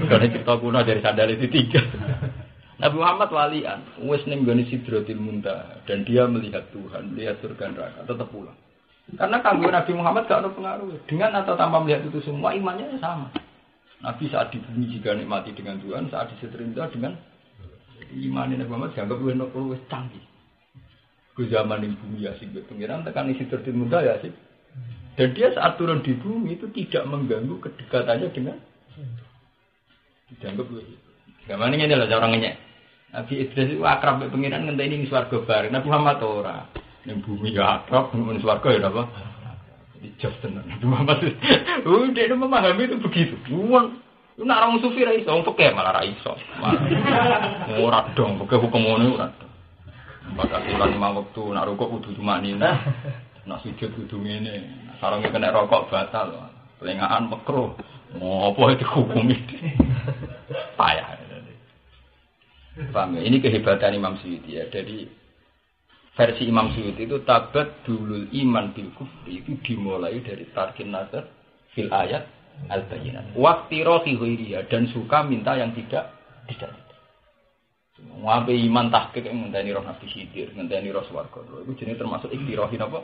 Karena cerita kuno dari sandal itu 3. Nabi Muhammad walian, wis ning gone Sidratil Muntaha dan dia melihat Tuhan, melihat surga neraka, tetap pulang. Karena kanggo Nabi Muhammad gak ada pengaruh. Dengan atau tanpa melihat itu semua imannya sama. Nabi saat di bumi juga nikmati dengan Tuhan, saat di Sidratil dengan iman Nabi Muhammad dianggap luwih canggih. Ke zaman di bumi asik pengiran tekan isi Sidratil Muntaha ya asik. Dan dia saat turun di bumi itu tidak mengganggu kedekatannya dengan dianggap begitu. Gimana ini loh orang ngenyek. Nabi Idris itu akrab dengan pengiran ngenteni ning swarga bareng. Nabi Muhammad ora. Ning bumi ya akrab, ning swarga ya apa? Jadi just tenan. Nabi Muhammad dia memahami itu begitu. Lu nak orang sufi ra iso, wong fikih malah ra iso. Ora dong, fikih hukum ngono ora. Bakal ulang 5 waktu nak rukuk kudu cuma ini. Nak sujud kudu ngene. Sarungnya kena rokok batal, pelengahan makruh. Apa itu hukum ini? Payah. Paham ya? Ini kehebatan Imam Suyuti ya. Jadi versi Imam Suyuti itu tabat dulul iman bil kufri itu dimulai dari tarkin nazar fil ayat al-bayyinat. Waqti rohi ghairiya dan suka minta yang tidak. Ngabe iman tahqiq yang ngenteni roh Nabi Khidir, ngenteni roh swarga. Itu jenis termasuk ikhtirohin apa?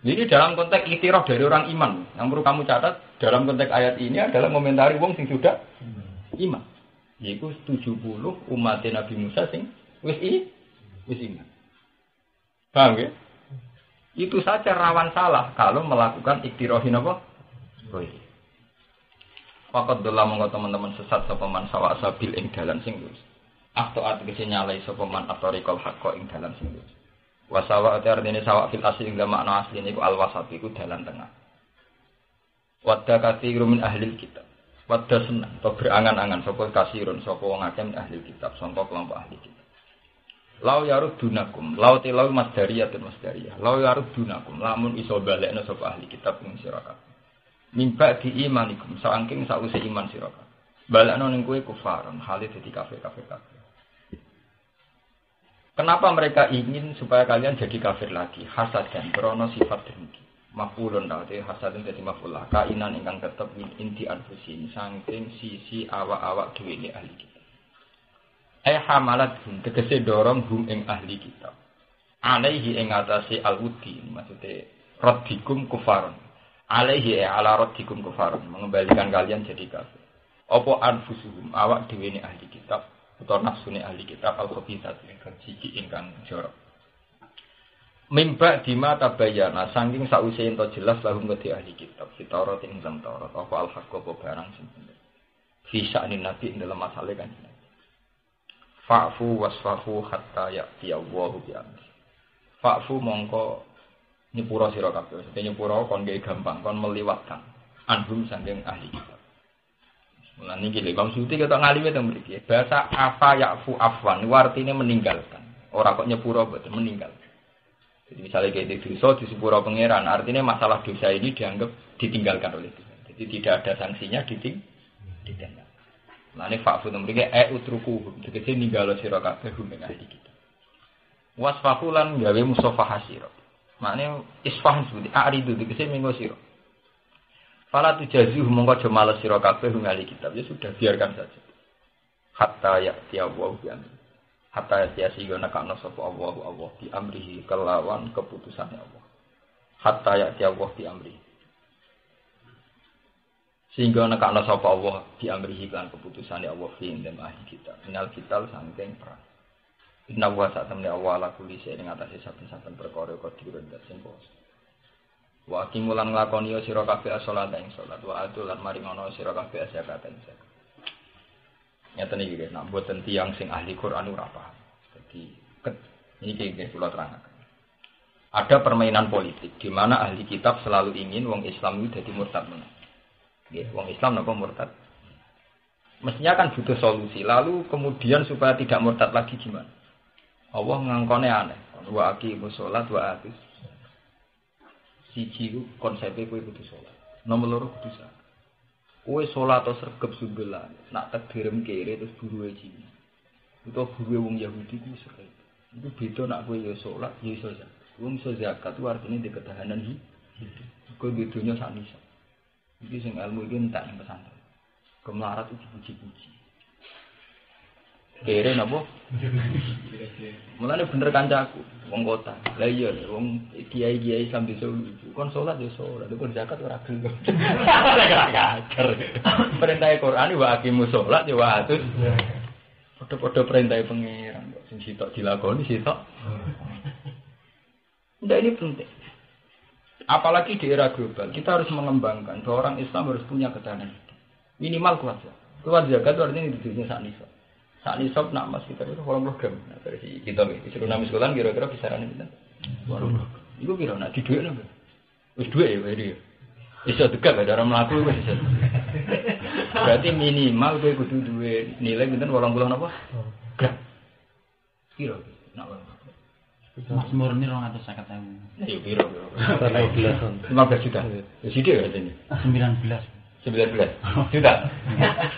Jadi dalam konteks ikhtirah dari orang iman, yang perlu kamu catat dalam konteks ayat ini adalah komentari wong sing sudah iman. Yaitu 70 umat Nabi Musa sing wis iman. Paham ya? Itu saja rawan salah kalau melakukan ikhtirohin apa? Fakat dalam monggo teman-teman sesat sapa man sawa sabil ing dalan sing lurus. Akto ategese nyalai sapa man atorikal hakko ing dalan sing lurus. Wasawa artinya sawa fil asli ing makna asli niku al-wasat iku dalan tengah. Wadda katsirun min ahli kitab. Wadda seneng atau berangan-angan sapa kasirun sapa wong akeh ahli kitab, sangka kelompok ahli kitab. Lau yarudunakum, lau tilau masdariyatun masdariyah. Lau yarudunakum, lamun iso balekna sapa ahli kitab ing sira kabeh. Mimba di imanikum, saking sause iman sira kabeh. Balekna ning kowe kufaran, hale dadi kafir-kafir kabeh. Kenapa mereka ingin supaya kalian jadi kafir lagi? Hasad dan krono sifat dengki. Mafulun tadi hasadun jadi mafulah. Kainan ingkang tetap inti anfusin saking sisi awak-awak dhewe ahli kitab. Hamalat hum tegese dorong hum ing ahli kitab. Alaihi ing atase al-wudi maksudnya raddikum kufarun. Alaihi ala raddikum kufarun, mengembalikan kalian jadi kafir. Apa anfusuhum awak dhewe ne ahli kitab utawa nafsune ahli kitab al-khabithat ingkang siji ingkang jorok. Mimba dima tabayana saking sause ento jelas lahum kedhi ahli kitab Taurat ing dalam Taurat apa al-haqq apa barang sing bener. Bisa ning nabi ing dalam masalah kan. Fa'fu wasfahu hatta ya'ti Allahu bi amri. Fa'fu mongko nyepura sira kabeh. Nyepura kon gawe gampang, kon meliwatkan anhum saking ahli kitab. Mulane iki lho Imam Suyuti ketok ngalime teng mriki. Bahasa afa ya'fu afwan artine meninggalkan. Ora kok nyepura boten meninggalkan. Jadi misalnya kayak dosa di sepura pangeran, artinya masalah dosa ini dianggap ditinggalkan oleh Tuhan. Jadi tidak ada sanksinya ditinggalkan. Nah ini fakfu mereka utruku, tegese ninggalo sira kabeh hum ing ahli kita. Wasfahulan gawe musafahah sira. Maknane isfah seperti aridu tegese minggo sira. Fala tujazuh mongko aja males sira kabeh hum ahli kitab. Ya sudah biarkan saja. Hatta ya tiawu bi amri. Hatta ya sehingga nakakna sapa Allah bi amrihi kelawan keputusannya Allah. Hatta ya Allah bi amrihi. Sehingga nakakna sapa Allah bi amrihi kan keputusannya Allah fi indem ahli kita. Minal kital sangking perang. Inna wa sa'tamni Allah ala kulli syai'in ngatasi saben-saben perkara qadir dan sing kuwasa. Wa kimulan nglakoni sira kabeh salat ing salat wa atul lan maringono sira kabeh zakat ing zakat. Nyata nih guys, nak buatan tiang sing ahli Quran ora paham. Jadi ini kayak kula terangkan. Ada permainan politik di mana ahli kitab selalu ingin wong Islam itu jadi murtad menang. Nggih, wong Islam napa murtad? Mestinya kan butuh solusi. Lalu kemudian supaya tidak murtad lagi gimana? Allah ngangkone aneh. Wa aqimus shalat wa atuz. Siji ku konsepe kowe kudu salat. Nomor loro kudu zakat. Kowe salat atau sregep sumbelan, nak tegirem kere terus buruwe cini. Utawa buruwe wong Yahudi ku iso. Iku beda nak kowe ya salat, ya iso zakat. Wong iso zakat ku artine di ketahanan hidup. Kowe bedonya sak nisa. Iki sing ilmu iki entek ing pesantren. Kemlarat itu dipuji-puji. Kere napa? Mulane bener kancaku, wong kota. Lah iya wong kiai-kiai Islam desa lucu. Kon salat ya salat, kon zakat ora gelem. Ora kacer. Perintah Quran wa aqimus salat ya wa atuz. Padha-padha perintah pangeran kok sing sitok dilakoni sitok. Ndak ini penting. Apalagi di era global, kita harus mengembangkan bahwa orang Islam harus punya ketahanan. Minimal kuat. Kuat zakat itu artinya di dunia sak nisa. Saat ini sob nak mas kita itu 80 gram. Nah, dari kita disuruh nami sekolah kira-kira kisaran itu. 80. Iku kira nak di duit napa? Wis duit ya iki. Iso tegak ada orang mlaku wis iso. Berarti minimal kowe kudu duwe nilai pinten 80 napa? Gram. Kira nak Mas murni 250.000. Iya piro? 15 juta. Ya sithik ya ini. 19 juta.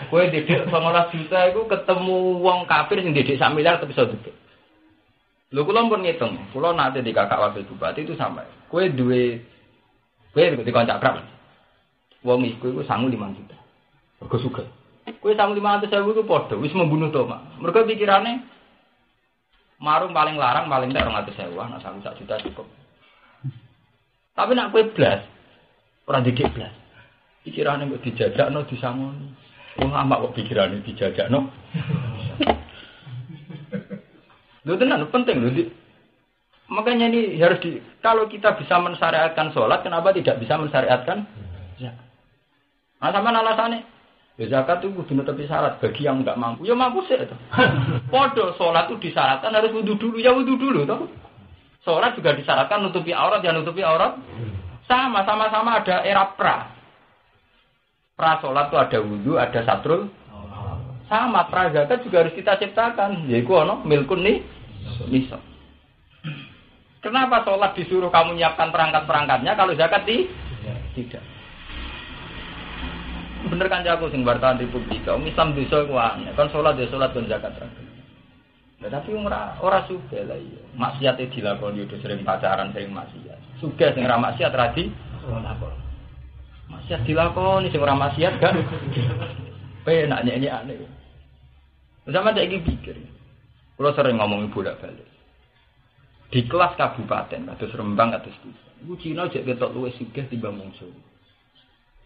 Kowe didik 15 juta iku ketemu wong kafir sing didik 1 miliar tapi iso didik. Lho kula pun ngitung, kula nate di kakak wakil bupati itu sampai. Kowe dikoncak akrab. Wong iku sangu 5 juta. Mergo sugih. Kowe sangu 500.000 iku padha wis membunuh to, Mak. Mergo pikirane marung paling larang paling tak 200.000, nak sangu 1 juta cukup. Tapi nak kowe blas ora didik blas. Pikirane kok dijajakno disangoni. Wong amak kok pikirane dijajakno. Lho tenan penting lho. Makanya ini harus kalau kita bisa mensyariatkan salat, kenapa tidak bisa mensyariatkan zakat? Nah, sama alasannya zakat itu kudu netepi syarat bagi yang enggak mampu. Ya mampu sih itu. Padha salat itu disyaratkan harus wudu dulu, ya wudu dulu toh. Salat juga disyaratkan nutupi aurat, ya nutupi aurat. Sama-sama ada era pra salat itu ada wudu, ada satrul. Sama pra zakat juga harus kita ciptakan. Yaiku ono milkun nisa. Kenapa salat disuruh kamu nyiapkan perangkat-perangkatnya kalau zakat tidak? Bener kan jago sing wartawan Republik. Islam desa ku aneh. Kan salat ya salat dan zakat terakhir. Nah, tapi ora sugih lah iya. Maksiate dilakoni udah sering pacaran, sering maksiat. Sugih sing ora maksiat radi lakon. Maksiat dilakoni sing ora maksiat gak. Penak nyek-nyekane. Sama tak iki pikir. Kulo sering ngomongin bolak-balik. Di kelas kabupaten, kados Rembang, kados Tuban. Iku Cina jek ketok luwih sugih timbang wong Jawa.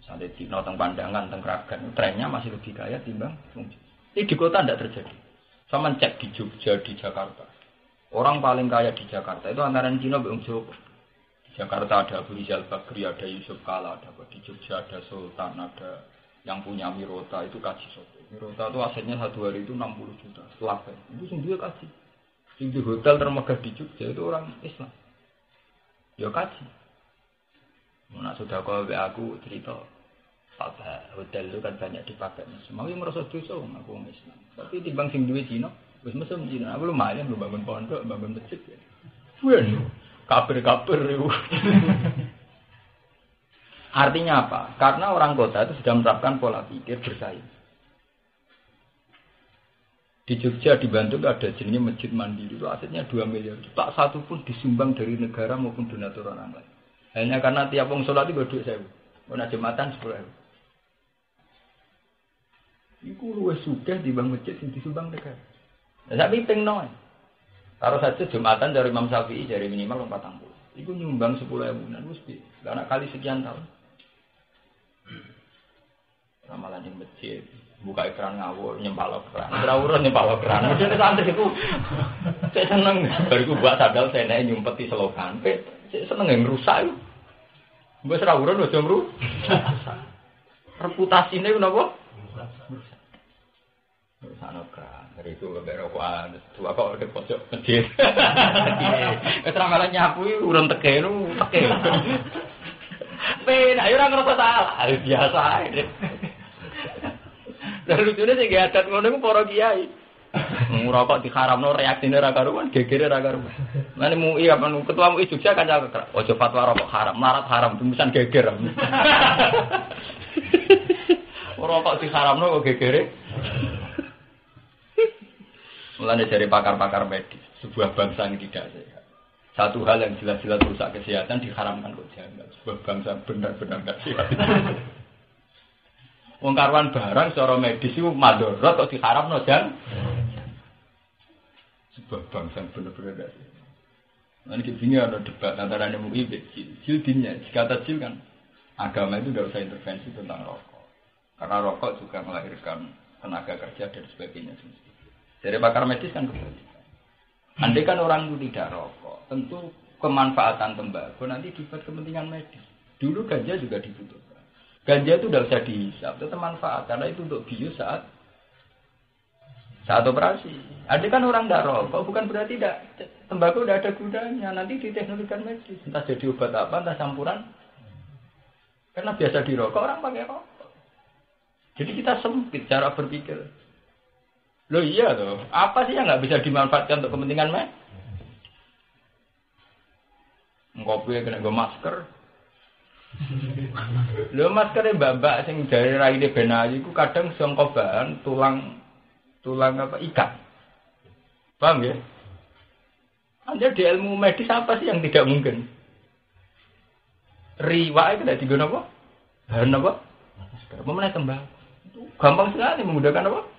Misalnya Cina teng Pandangan, teng Kragan, trennya masih lebih kaya timbang wong Jawa. Ini di kota tidak terjadi. Sama cek di Jogja, di Jakarta. Orang paling kaya di Jakarta itu antara Cina dan Jawa. Di Jakarta ada Abu Rizal Bakri, ada Yusuf Kala, ada di Jogja ada Sultan, ada yang punya Mirota itu kaji soto. Mirota itu asetnya satu hari itu 60 juta. Setelah itu sendiri kaji. Di hotel termegah di Jogja itu orang Islam. Ya kaji. Nah sudah kalau aku cerita, Pak hotel itu kan banyak dipakai. Semua yang merasa dosa, aku orang Islam. Tapi timbang sing duwe Cina, wis mesem Cina. Aku lumayan belum bangun pondok, bangun masjid. Wih, kabar itu. Artinya apa? Karena orang kota itu sudah menerapkan pola pikir bersaing. Di Jogja, di Bandung ada jenisnya masjid mandiri itu asetnya 2 miliar. Tak satu pun disumbang dari negara maupun donatur orang lain. Hanya karena tiap wong sholat itu duit 1.000. Mana jumatan 10.000. Iku luwih sugih dibanding masjid sing disumbang negara. Lah sak ping noe. Taruh saja jumatan dari Imam Syafi'i dari minimal 40. Iku nyumbang 10.000 wis piye. Karena kali sekian tahun. Ramalan di masjid, buka keran ngawur, nyempal keran. Ora nyempal keran. Modene santri iku saya seneng. Bariku buat sadal saya naik nyumpeti selokan. Saya seneng yang rusak. Mbok ora urun aja mru. Reputasine ku napa? Sana keran. Dari itu lebih rokokan. Dua kok di pojok masjid. Wis ramalan nyapu urun teke nu teke. Ben, ayo ora ngerasa salah. Biasa ae. Lah lucunya sih gak adat ngono iku para kiai. Ngrokok diharamno reaksine ra karuan, gegere ra karuan. Mane MUI apa ketua MUI Jogja kan ojo fatwa rokok haram, larat haram, tulisan geger. Rokok diharamno kok gegere. Mulane dari pakar-pakar medis, sebuah bangsa yang tidak sehat. Satu hal yang jelas-jelas rusak kesehatan diharamkan kok jangan. Sebuah bangsa benar-benar enggak sehat. Wong karuan barang secara medis itu madharat kok diharamno jan. Sebuah bangsa benar-benar enggak sehat. Nanti begini ada debat antara MUI dan Jil dinnya. Kata Jil kan agama itu tidak usah intervensi tentang rokok. Karena rokok juga melahirkan tenaga kerja dan sebagainya. Dari pakar medis kan kebalikan. Andai kan orang itu tidak rokok, tentu kemanfaatan tembakau nanti dibuat kepentingan medis. Dulu ganja juga dibutuhkan. Ganja itu tidak usah dihisap, itu manfaat karena itu untuk bius saat operasi. Andai kan orang tidak rokok, bukan berarti tembakau tidak ada gunanya. Nanti diteknologikan medis, entah jadi obat apa, entah campuran. Karena biasa dirokok orang pakai rokok. Jadi kita sempit cara berpikir. Loh iya loh, apa sih yang nggak bisa dimanfaatkan untuk kepentingan medis? Ngopi kena gue masker. Loh maskernya mbak-mbak sing dari raine benayu ku kadang sangka bahan tulang apa ikan. Paham ya? Anda di ilmu medis apa sih yang tidak mungkin? Riwak itu tidak digunakan apa? Bahan apa? Masker. Memenai tembakau. Gampang sekali memudahkan apa?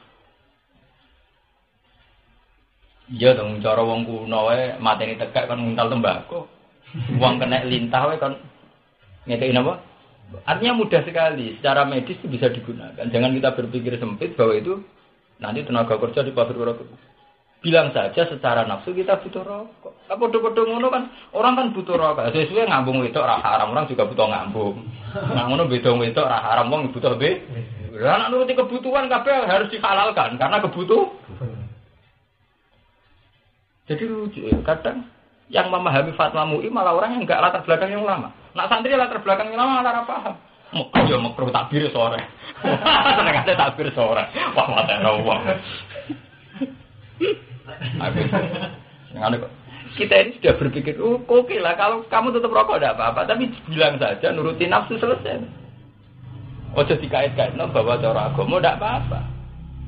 Iya dong, cara wong kuno wae mateni tegak kan nguntal tembakau. Wong kena lintah wae kan ngekeki napa? Artinya mudah sekali, secara medis itu bisa digunakan. Jangan kita berpikir sempit bahwa itu nanti tenaga kerja di pabrik rokok. Bilang saja secara nafsu kita butuh rokok. Apa podo-podo ngono kan orang kan butuh rokok. Sesuai ngambung wedok ora haram, orang juga butuh ngambung. Nah ngono beda wedok ora haram, wong butuh be. Lah nek nuruti kebutuhan kabeh harus dihalalkan karena kebutuhan. Jadi lucu, kadang yang memahami fatwa MUI malah orang yang enggak latar belakang yang lama. Nak santri latar belakang yang lama malah paham. Ayo makruh takbir sore. Seneng ada takbir sore. Wah mate wong. Kita ini sudah berpikir, oke lah kalau kamu tutup rokok tidak apa-apa, tapi bilang saja nuruti nafsu selesai. Ojo dikait-kaitno bahwa cara agama tidak apa-apa.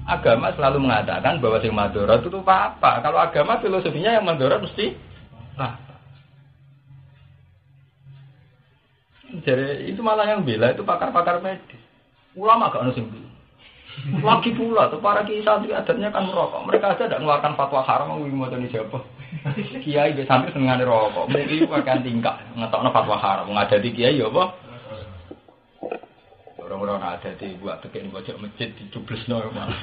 Agama selalu mengatakan bahwa yang madharat itu apa? Kalau agama filosofinya yang madharat mesti apa? Jadi itu malah yang bela itu pakar-pakar medis. Ulama gak ono sing bela. Lagi pula tuh para kiai santri adatnya kan merokok. Mereka aja tidak mengeluarkan fatwa haram ngomong modern siapa. Kiai be santri senengane rokok. Mriki ku akan tingkah ngetokno fatwa haram. Ngadati kiai ya apa? Orang-orang ada di buat tekek di pojok masjid dicublesno malah.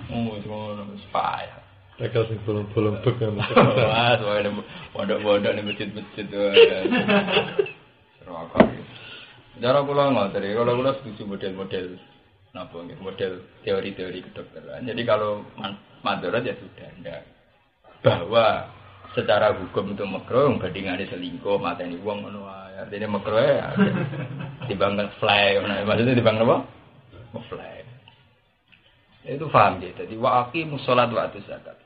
Oh, ngono payah. Tekel sing bolong-bolong bek kan. Wah, pondok-pondok ning masjid-masjid rokok. Cara kula ngoten, kalau kula setuju model-model napa nggih, model teori-teori kedokteran. Jadi kalau madharat ya sudah ndak. Bahwa secara hukum itu makruh bandingane selingkuh mateni wong ngono wae. Artine makruh ya. Dibangkan fly ngono. Maksudnya dibangkan apa? Fly. Itu paham ya. Jadi wa aqimus shalat wa atuz zakat.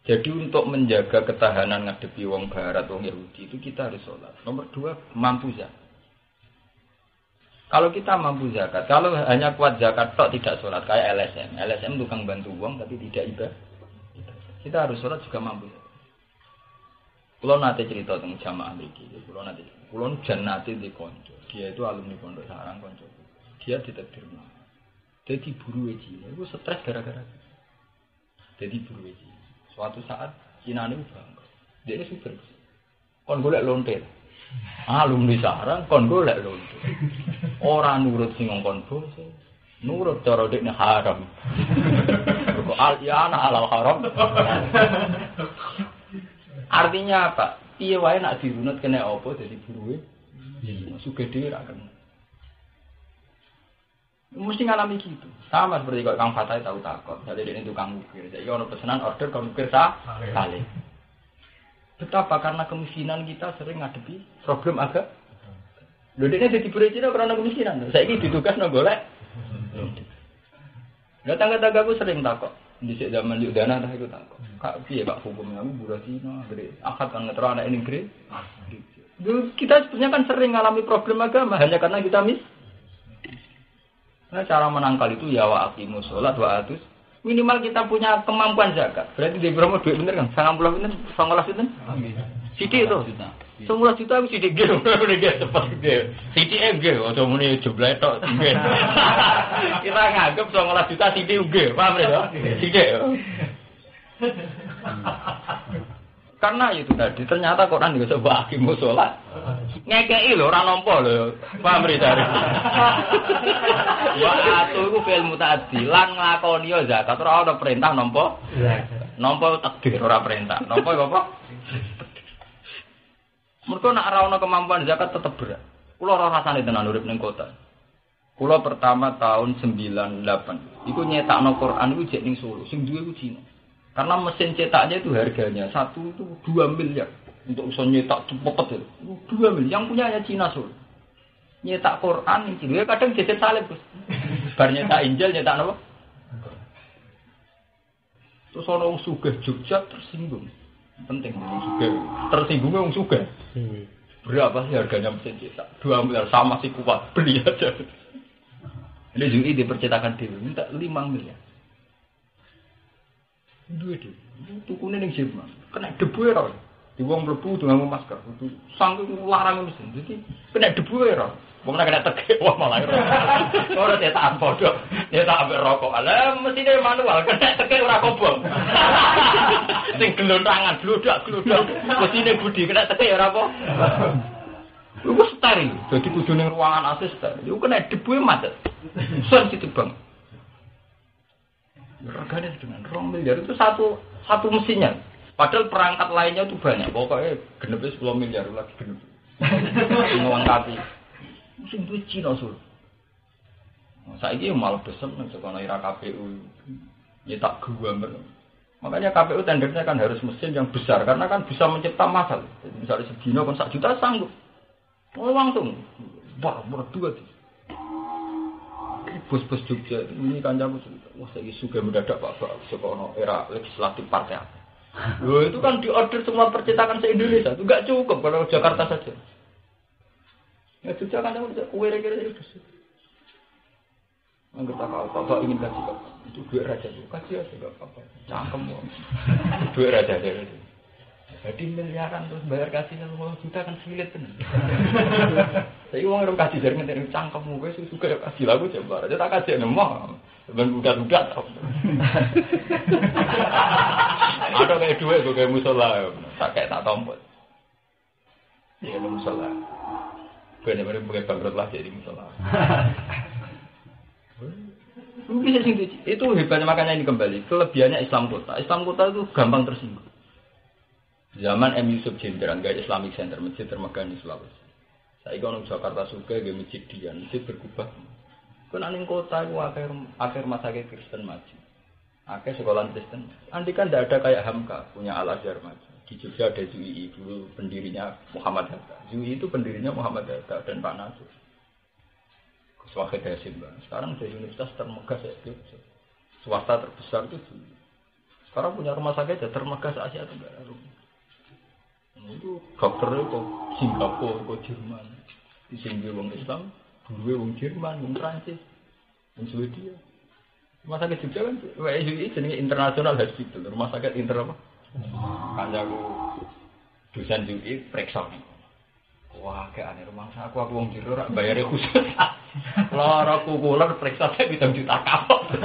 Jadi untuk menjaga ketahanan ngadepi wong barat wong Yahudi itu kita harus sholat. Nomor 2 mampu zakat. Kalau kita mampu zakat, kalau hanya kuat zakat tok tidak sholat kayak LSM. LSM tukang bantu wong tapi tidak ibadah. Kita harus sholat juga mampu. Kulo nate cerita tentang jamaah iki. Kulo jan nate di konco. Dia itu alumni pondok sarang konco. Dia ditakdir mah. Jadi buru Cina. Itu stres gara-gara. Jadi buru Cina. Suatu saat Cina ini bangga. Dia ini super. Kon golek lonte. Alumni sarang kon golek lonte. Ora nurut sing ngongkon bose. Nurut cara dekne haram. Kok al-yana alal haram. Artinya apa? Piye wae nak dirunut kena apa dadi buruhe? Sugih dhewe ra kena. Mesti ngalami gitu. Sama seperti kok Kang Fatai tahu takut. Jadi ini tukang ukir. Jadi ono pesanan order kang ukir kali. Betapa karena kemiskinan kita sering ngadepi problem agak. Lho dekne dadi buruh Cina karena kemiskinan. Saiki ditugasno golek. Lah tangga-tanggaku sering takut. Di zaman Yudana dah itu takut. Kak piye Pak hukumnya buruh Cina, gede. Akad kan ngetero anak ini gede. Kita sebenarnya kan sering mengalami problem agama hanya karena kita Nah, cara menangkal itu ya wa aqimus shalat wa atuz. Minimal kita punya kemampuan zakat. Berarti di berapa duit bener kan? 90 bener, 19 bener. Sithik itu. 19 juta wis sithik ge, udah cepet ge. Sithik ge, ojo muni jumlah tok. Kita nganggep 19 juta sithik ge, paham ya? Sithik. Karena itu tadi ternyata Quran juga sebab aqimus shalat. Ngekeki lho ora nampa lho. Paham dari. Wa atu iku fil mutaaddi lan nglakoni ya zakat ora ana perintah nampa. Nampa takdir ora perintah. Nampa apa? Mergo nek ora ana kemampuan zakat tetep berat. Kula ora rasane tenan urip ning kota. Kula pertama tahun 98. Iku nyetakno Quran iku jek ning Solo. Sing duwe ku Cina. Karena mesin cetaknya itu harganya satu itu 2 miliar untuk bisa nyetak cepet itu 2 miliar. Yang punyanya Cina Solo. Nyetak Quran itu ya kadang jejet salib Gus. Bar nyetak Injil nyetak apa? Terus orang sugih Jogja tersinggung. Penting sugih. Tersinggungnya orang sugih. Berapa sih harganya mesin cetak? 2 miliar sama si kuat beli aja. Ini juga di percetakan dhewe minta 5 miliar. Duit itu, tukune ning Jerman, kena debu ora. Di wong mlebu nganggo masker, kudu saking larang mesin. Jadi kena debu ora. Wong nek kena tegek wah malah ora. Ora cetak padha, cetak ambek rokok. Lah mesine manual kena tegek ora kobong. Sing gelontangan glodak-glodak. Mesine budi kena tegek ora apa. Iku steril. Dadi kudu ning ruangan AC steril. Iku kena debu macet. Sensitif banget. Regane dengan 2 miliar itu satu mesinnya. Padahal perangkat lainnya itu banyak. Pokoknya genepnya 10 miliar lagi genep. Ngawang kaki. Mesin duit Cina Sur. Saiki malah besem nang sekolah era KPU. Nyetak gambar. Makanya KPU tendernya kan harus mesin yang besar karena kan bisa mencipta masal. Jadi misalnya sedina kon 1 juta sanggup. Oh langsung. Wah, berdua tuh. Bos-bos Jogja ini kancaku cerita, wah saya suka mendadak Pak sekolah era legislatif partai apa? Loh itu kan diorder semua percetakan se-Indonesia, itu nggak cukup kalau Jakarta saja. Ya Jogja kan kamu kue kira-kira itu. Anggap apa ingin kasih apa? Itu duit raja itu kasih aja nggak apa-apa. Cangkem loh, duit raja itu. Jadi miliaran terus bayar kasih 10 juta kan sulit kan. Saya uang orang kasih dari cangkemmu gue suka kasih lagu coba aja tak kasih nemah. Budak-budak. Ada kayak dua gue kayak musola, tak kayak tak tompot. Iya musola. Benar-benar pakai bangkrut lah jadi musola. Itu hebatnya makanya ini kembali. Kelebihannya Islam kota. Islam kota itu gampang tersinggung. Zaman M. Yusuf Jenderal, gaya Islamic Center, masjid termegah di Sulawesi. Saya kalau Jakarta Suka, gaya masjid Dian, masjid berkubah. Kan aning kota itu akhir rumah sakit Kristen maju. Akhir sekolah Kristen. Andi kan tidak ada kayak Hamka punya Al Azhar maju. Di Jogja ada ZUI dulu pendirinya Muhammad Hatta. ZUI itu pendirinya Muhammad Hatta dan Pak Nasir. Wahid Hasim. Sekarang dari universitas termegah se-Jogja. Swasta terbesar itu ZUI. Sekarang punya rumah sakit termegah se-Asia Tenggara. Itu dokternya kok Singapura, kok Jerman. Di sini wong Islam, dua wong Jerman, wong Prancis, wong Swedia. Rumah sakit Jogja kan, WSUI jenis internasional hospital, rumah sakit inter apa? Kanjaku dosen UI periksa. Wah, kayak aneh rumah sakit aku wong jero rak bayare khusus. Lara kukuler periksa saya bisa juta kapok.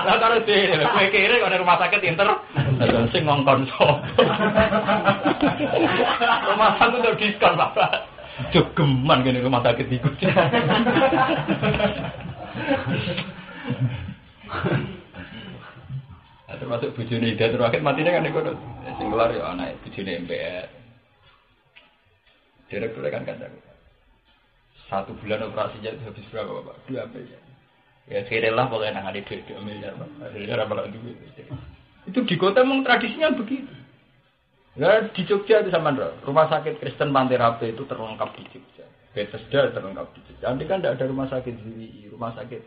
Lah karo dhewe kowe kira kok rumah sakit inter dan sing ngongkon sapa. Rumah sakit udah diskon Bapak. Jogeman kene rumah sakit iku. Termasuk bojone Ida terakhir matine kan iku sing kelar ya anak bojone MPR. Direktur kan kancaku. 1 bulan operasinya itu habis berapa Bapak? 2 miliar. Ya kira-kira pokoknya nang ada 2 miliar Pak. Ada berapa duit. Itu di kota memang tradisinya begitu. Ya di Jogja itu sama rumah sakit Kristen Pantai Rape itu terlengkap di Jogja. Bethesda terlengkap di Jogja. Nanti kan tidak ada rumah sakit ZUI, rumah sakit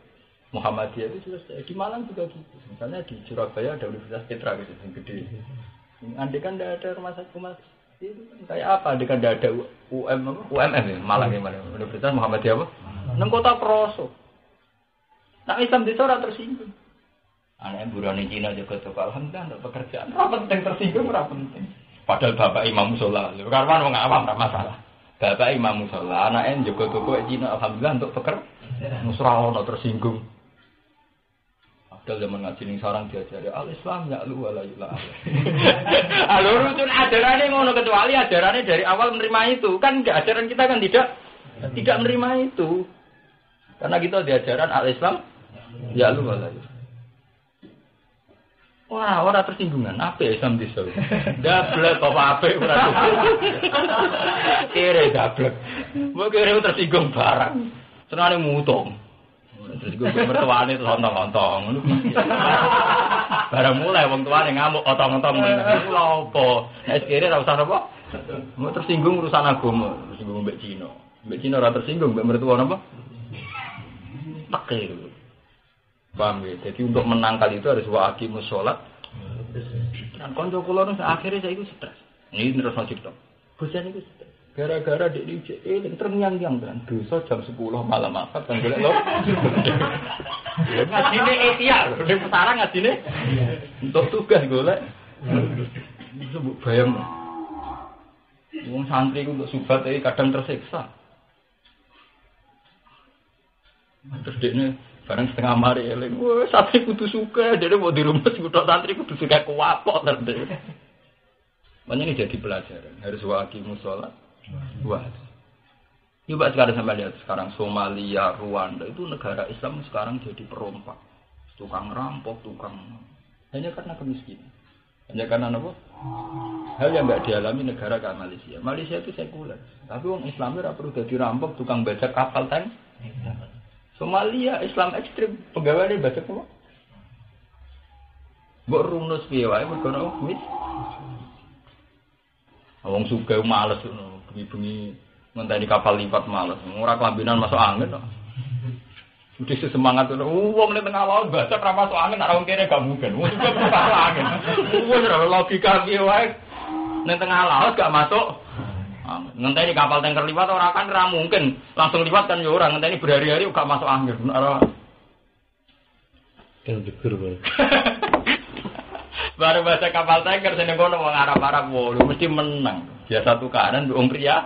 Muhammadiyah itu selesai. Di Malang juga gitu. Misalnya di Surabaya ada Universitas Petra gitu yang gede. Nanti kan tidak ada rumah sakit itu kayak apa? Nanti kan tidak ada UMM ya, Malang yang mana? Universitas Muhammadiyah apa? Nang kota Peroso. Nah Islam di sana tersinggung. Anak burane Cina juga tuh alhamdulillah untuk pekerjaan. Ora penting tersinggung, ora penting. Padahal bapak imam mushola, karwan wong awam ora masalah. Bapak imam mushola, anake njogo toko Cina alhamdulillah untuk pekerjaan. Musra ono tersinggung. Padahal zaman ngaji ning sarang diajari al-Islam ya lu wala ilaha. Alur itu ajarannya ngono kecuali ajarannya dari awal menerima itu. Kan enggak ajaran kita kan tidak menerima itu. Karena kita diajaran al-Islam ya lu wala ilaha. Wah, ora tersinggungan. Apa Islam desa? Dablek apa ora. Kere dablek. Mbok kere tersinggung barang. Senane mutong. Tersinggung mertuane terus ontong-ontong ngono. Barang mulai wong tuane ngamuk otong-otong meneh. Iku lha apa? Nek kere ora usah apa? Mau tersinggung urusan agama, tersinggung mbek Cina. Mbek Cina ora tersinggung mbek mertua napa? Pakai. Paham ya? Jadi untuk menangkal itu harus waqimus sholat. Dan konco kula nu akhire saya iku stres. Ini terus cerita. Bosan iku stres. Gara-gara dek licik terngiang-ngiang kan dosa jam 10 malam apa kan golek lho. Ngajine ikhya lho, ning pesara ngajine. Untuk tugas golek. Iso mbok bayang. Wong santri ku untuk subat iki kadang tersiksa. Terus dekne barang setengah mari eling. Wah, santri kudu suka, dene mau dirumus kudu santri kudu suka kuwapok terus. Makanya ini jadi pelajaran, harus waqimus shalah. Wah. Coba sekarang sampai lihat sekarang Somalia, Rwanda itu negara Islam sekarang jadi perompak. Tukang rampok, hanya karena kemiskinan. Hanya karena apa? Hal yang enggak dialami negara kayak Malaysia. Malaysia itu sekuler. Tapi orang Islam ora perlu dadi rampok, tukang bajak kapal tank. Somalia Islam ekstrem, pegawainya baca apa? Mbok runus piye wae mergo ono wis. Wong sugih males ngono, bengi-bengi ngenteni kapal lipat males. Ora kelambinan masuk angin kok. Udah semangat ngono. Wong ning tengah laut baca ra masuk angin, ora wong kene gak mungkin. Wong sugih masuk angin. Wong ora logika piye wae. Ning tengah laut gak masuk. Ngenteni kapal tanker liwat ora kan ora mungkin langsung liwat kan ya ora ngenteni berhari-hari gak masuk angin ora kan jegur bae baru baca kapal tanker sing ngono wong Arab-Arab wolu mesti menang biasa tukaran wong pria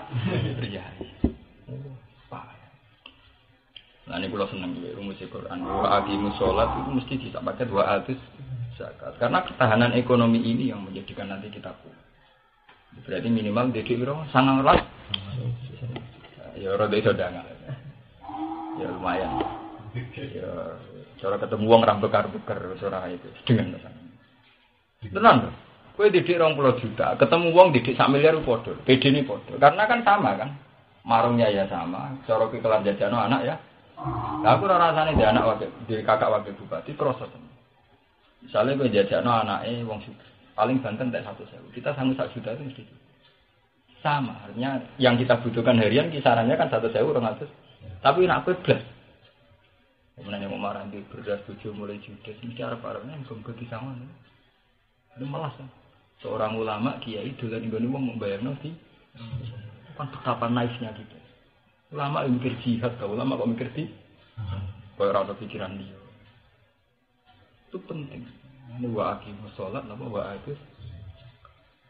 Nah ini kula seneng iki rumus Quran. Wa aqimus shalat itu mesti disampaikan wa atus zakat. Karena ketahanan ekonomi ini yang menjadikan nanti kita kuat. Berarti minimal dedek piro? 900. Ya rada iso dangal. Ya lumayan. Ya cara ketemu wong ra bekar-bekar wis ora itu dengan tenan. Kowe didik 20 juta, ketemu wong didik 1 miliar padha, PD-ne padha. Karena kan sama kan. Marungnya ya sama, cara kekelan jajano anak ya. Lah aku ora rasane di anak wakil, di kakak wakil bupati kroso. Misalnya kowe jajano anake wong sugih, paling banten tak 100.000. Kita sanggup 1 juta itu mesti. Sama, artinya yang kita butuhkan harian kisarannya kan 100.000 200. Tapi nek kowe blas. Kemudian yang marah di beras bojo mulai judes, mesti arep-arepnya ngombe sama. Itu malas kan. Seorang ulama kiai dolan nggone wong membayarno di kan betapa naifnya gitu. Ulama yang mikir jihad, ulama kok mikir di koyo ora ada pikiran dia. Itu penting. Ini wa aqimus shalat napa wa atus.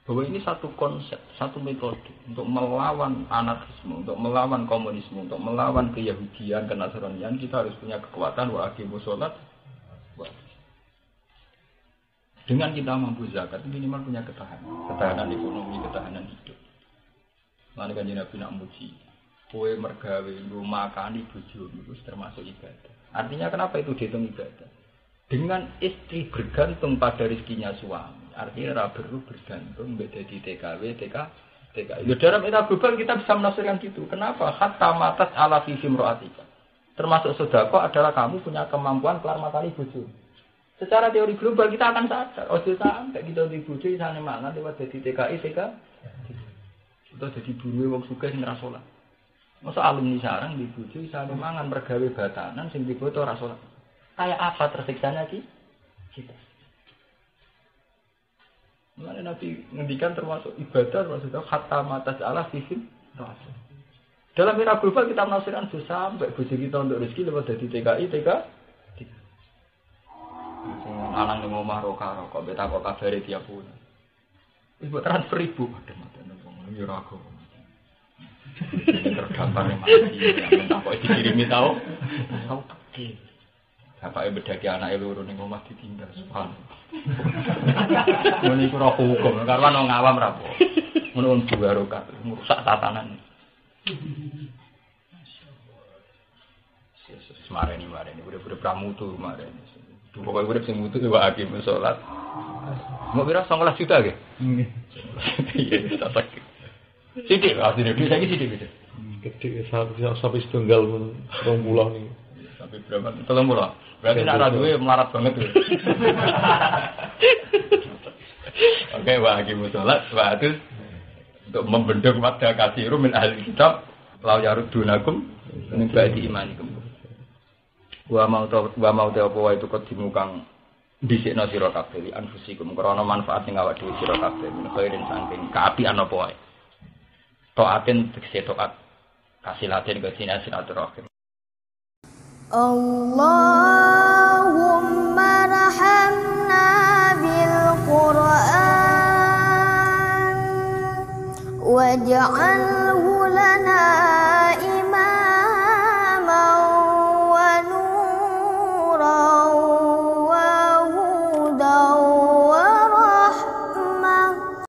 Bahwa ini satu konsep, satu metode untuk melawan anarkisme, untuk melawan komunisme, untuk melawan keyahudian, kenasranian, kita harus punya kekuatan wa aqimus shalat. Dengan kita mampu zakat, minimal punya ketahanan ekonomi, ketahanan hidup. Lalu kan Nabi nak muji, kue mergawe, rumah makani bojo itu termasuk ibadah. Artinya kenapa itu dihitung ibadah? Dengan istri bergantung pada rezekinya suami, artinya perlu bergantung menjadi TKW, TKI. Dalam era global kita bisa menafsirkan gitu. Kenapa? Hatta matas ala fi imra'atika. Termasuk sedekah adalah kamu punya kemampuan kelar makani bojo. Secara teori global kita akan sadar, ojo sampai kita di bojo isane mangan lewat jadi TKI, Kita jadi buruh wong sugih sing ra salat. Masa alumni sarang di bojo isane mangan mergawe batanan sing diboto ora salat. Kayak apa tersiksanya kita? Mulane Nabi ngendikan termasuk ibadah termasuk hatta matas Allah sifin rasul. Dalam era global kita menafsirkan sampai bojo kita untuk rezeki lewat jadi TKI. Alang ning omah rokok beta kok kabare tiap bulan. Wis mbok transfer ribu padha-padha wong yo ora aku. Terdampar mati, tak kok dikirimi tau. Tau peki. Bapake bedaki anake loro ning omah ditinggal sepan. Ngono iku ora hukum, karena wong awam ra apa. Ngono barokah, rusak tatanan. Semarani udah pramutu marani. Pokoknya urip sing mutu wa aqimus shalat. Mau kira 19 juta nggih? Nggih. Iya, tak. Sithik asline iki saiki sithik gitu. Gede sampai setunggal 20 nih. Sampai berapa? 30. Berarti nek ra duwe melarat banget tuh. Oke, wa aqimus shalat wa atus untuk membendung pada kasiru min ahli kitab la yarudunakum min ba'di imanikum. Wa mau te apa wae itu kedimu kang dhisikna sira kabeh anfusikum krana manfaat sing awak dhewe sira kabeh min khairin saking kaapian apa wae. Taatin tegese taat kasilatin ke silaturahim. Allahumma rahamna bil Qur'an waj'al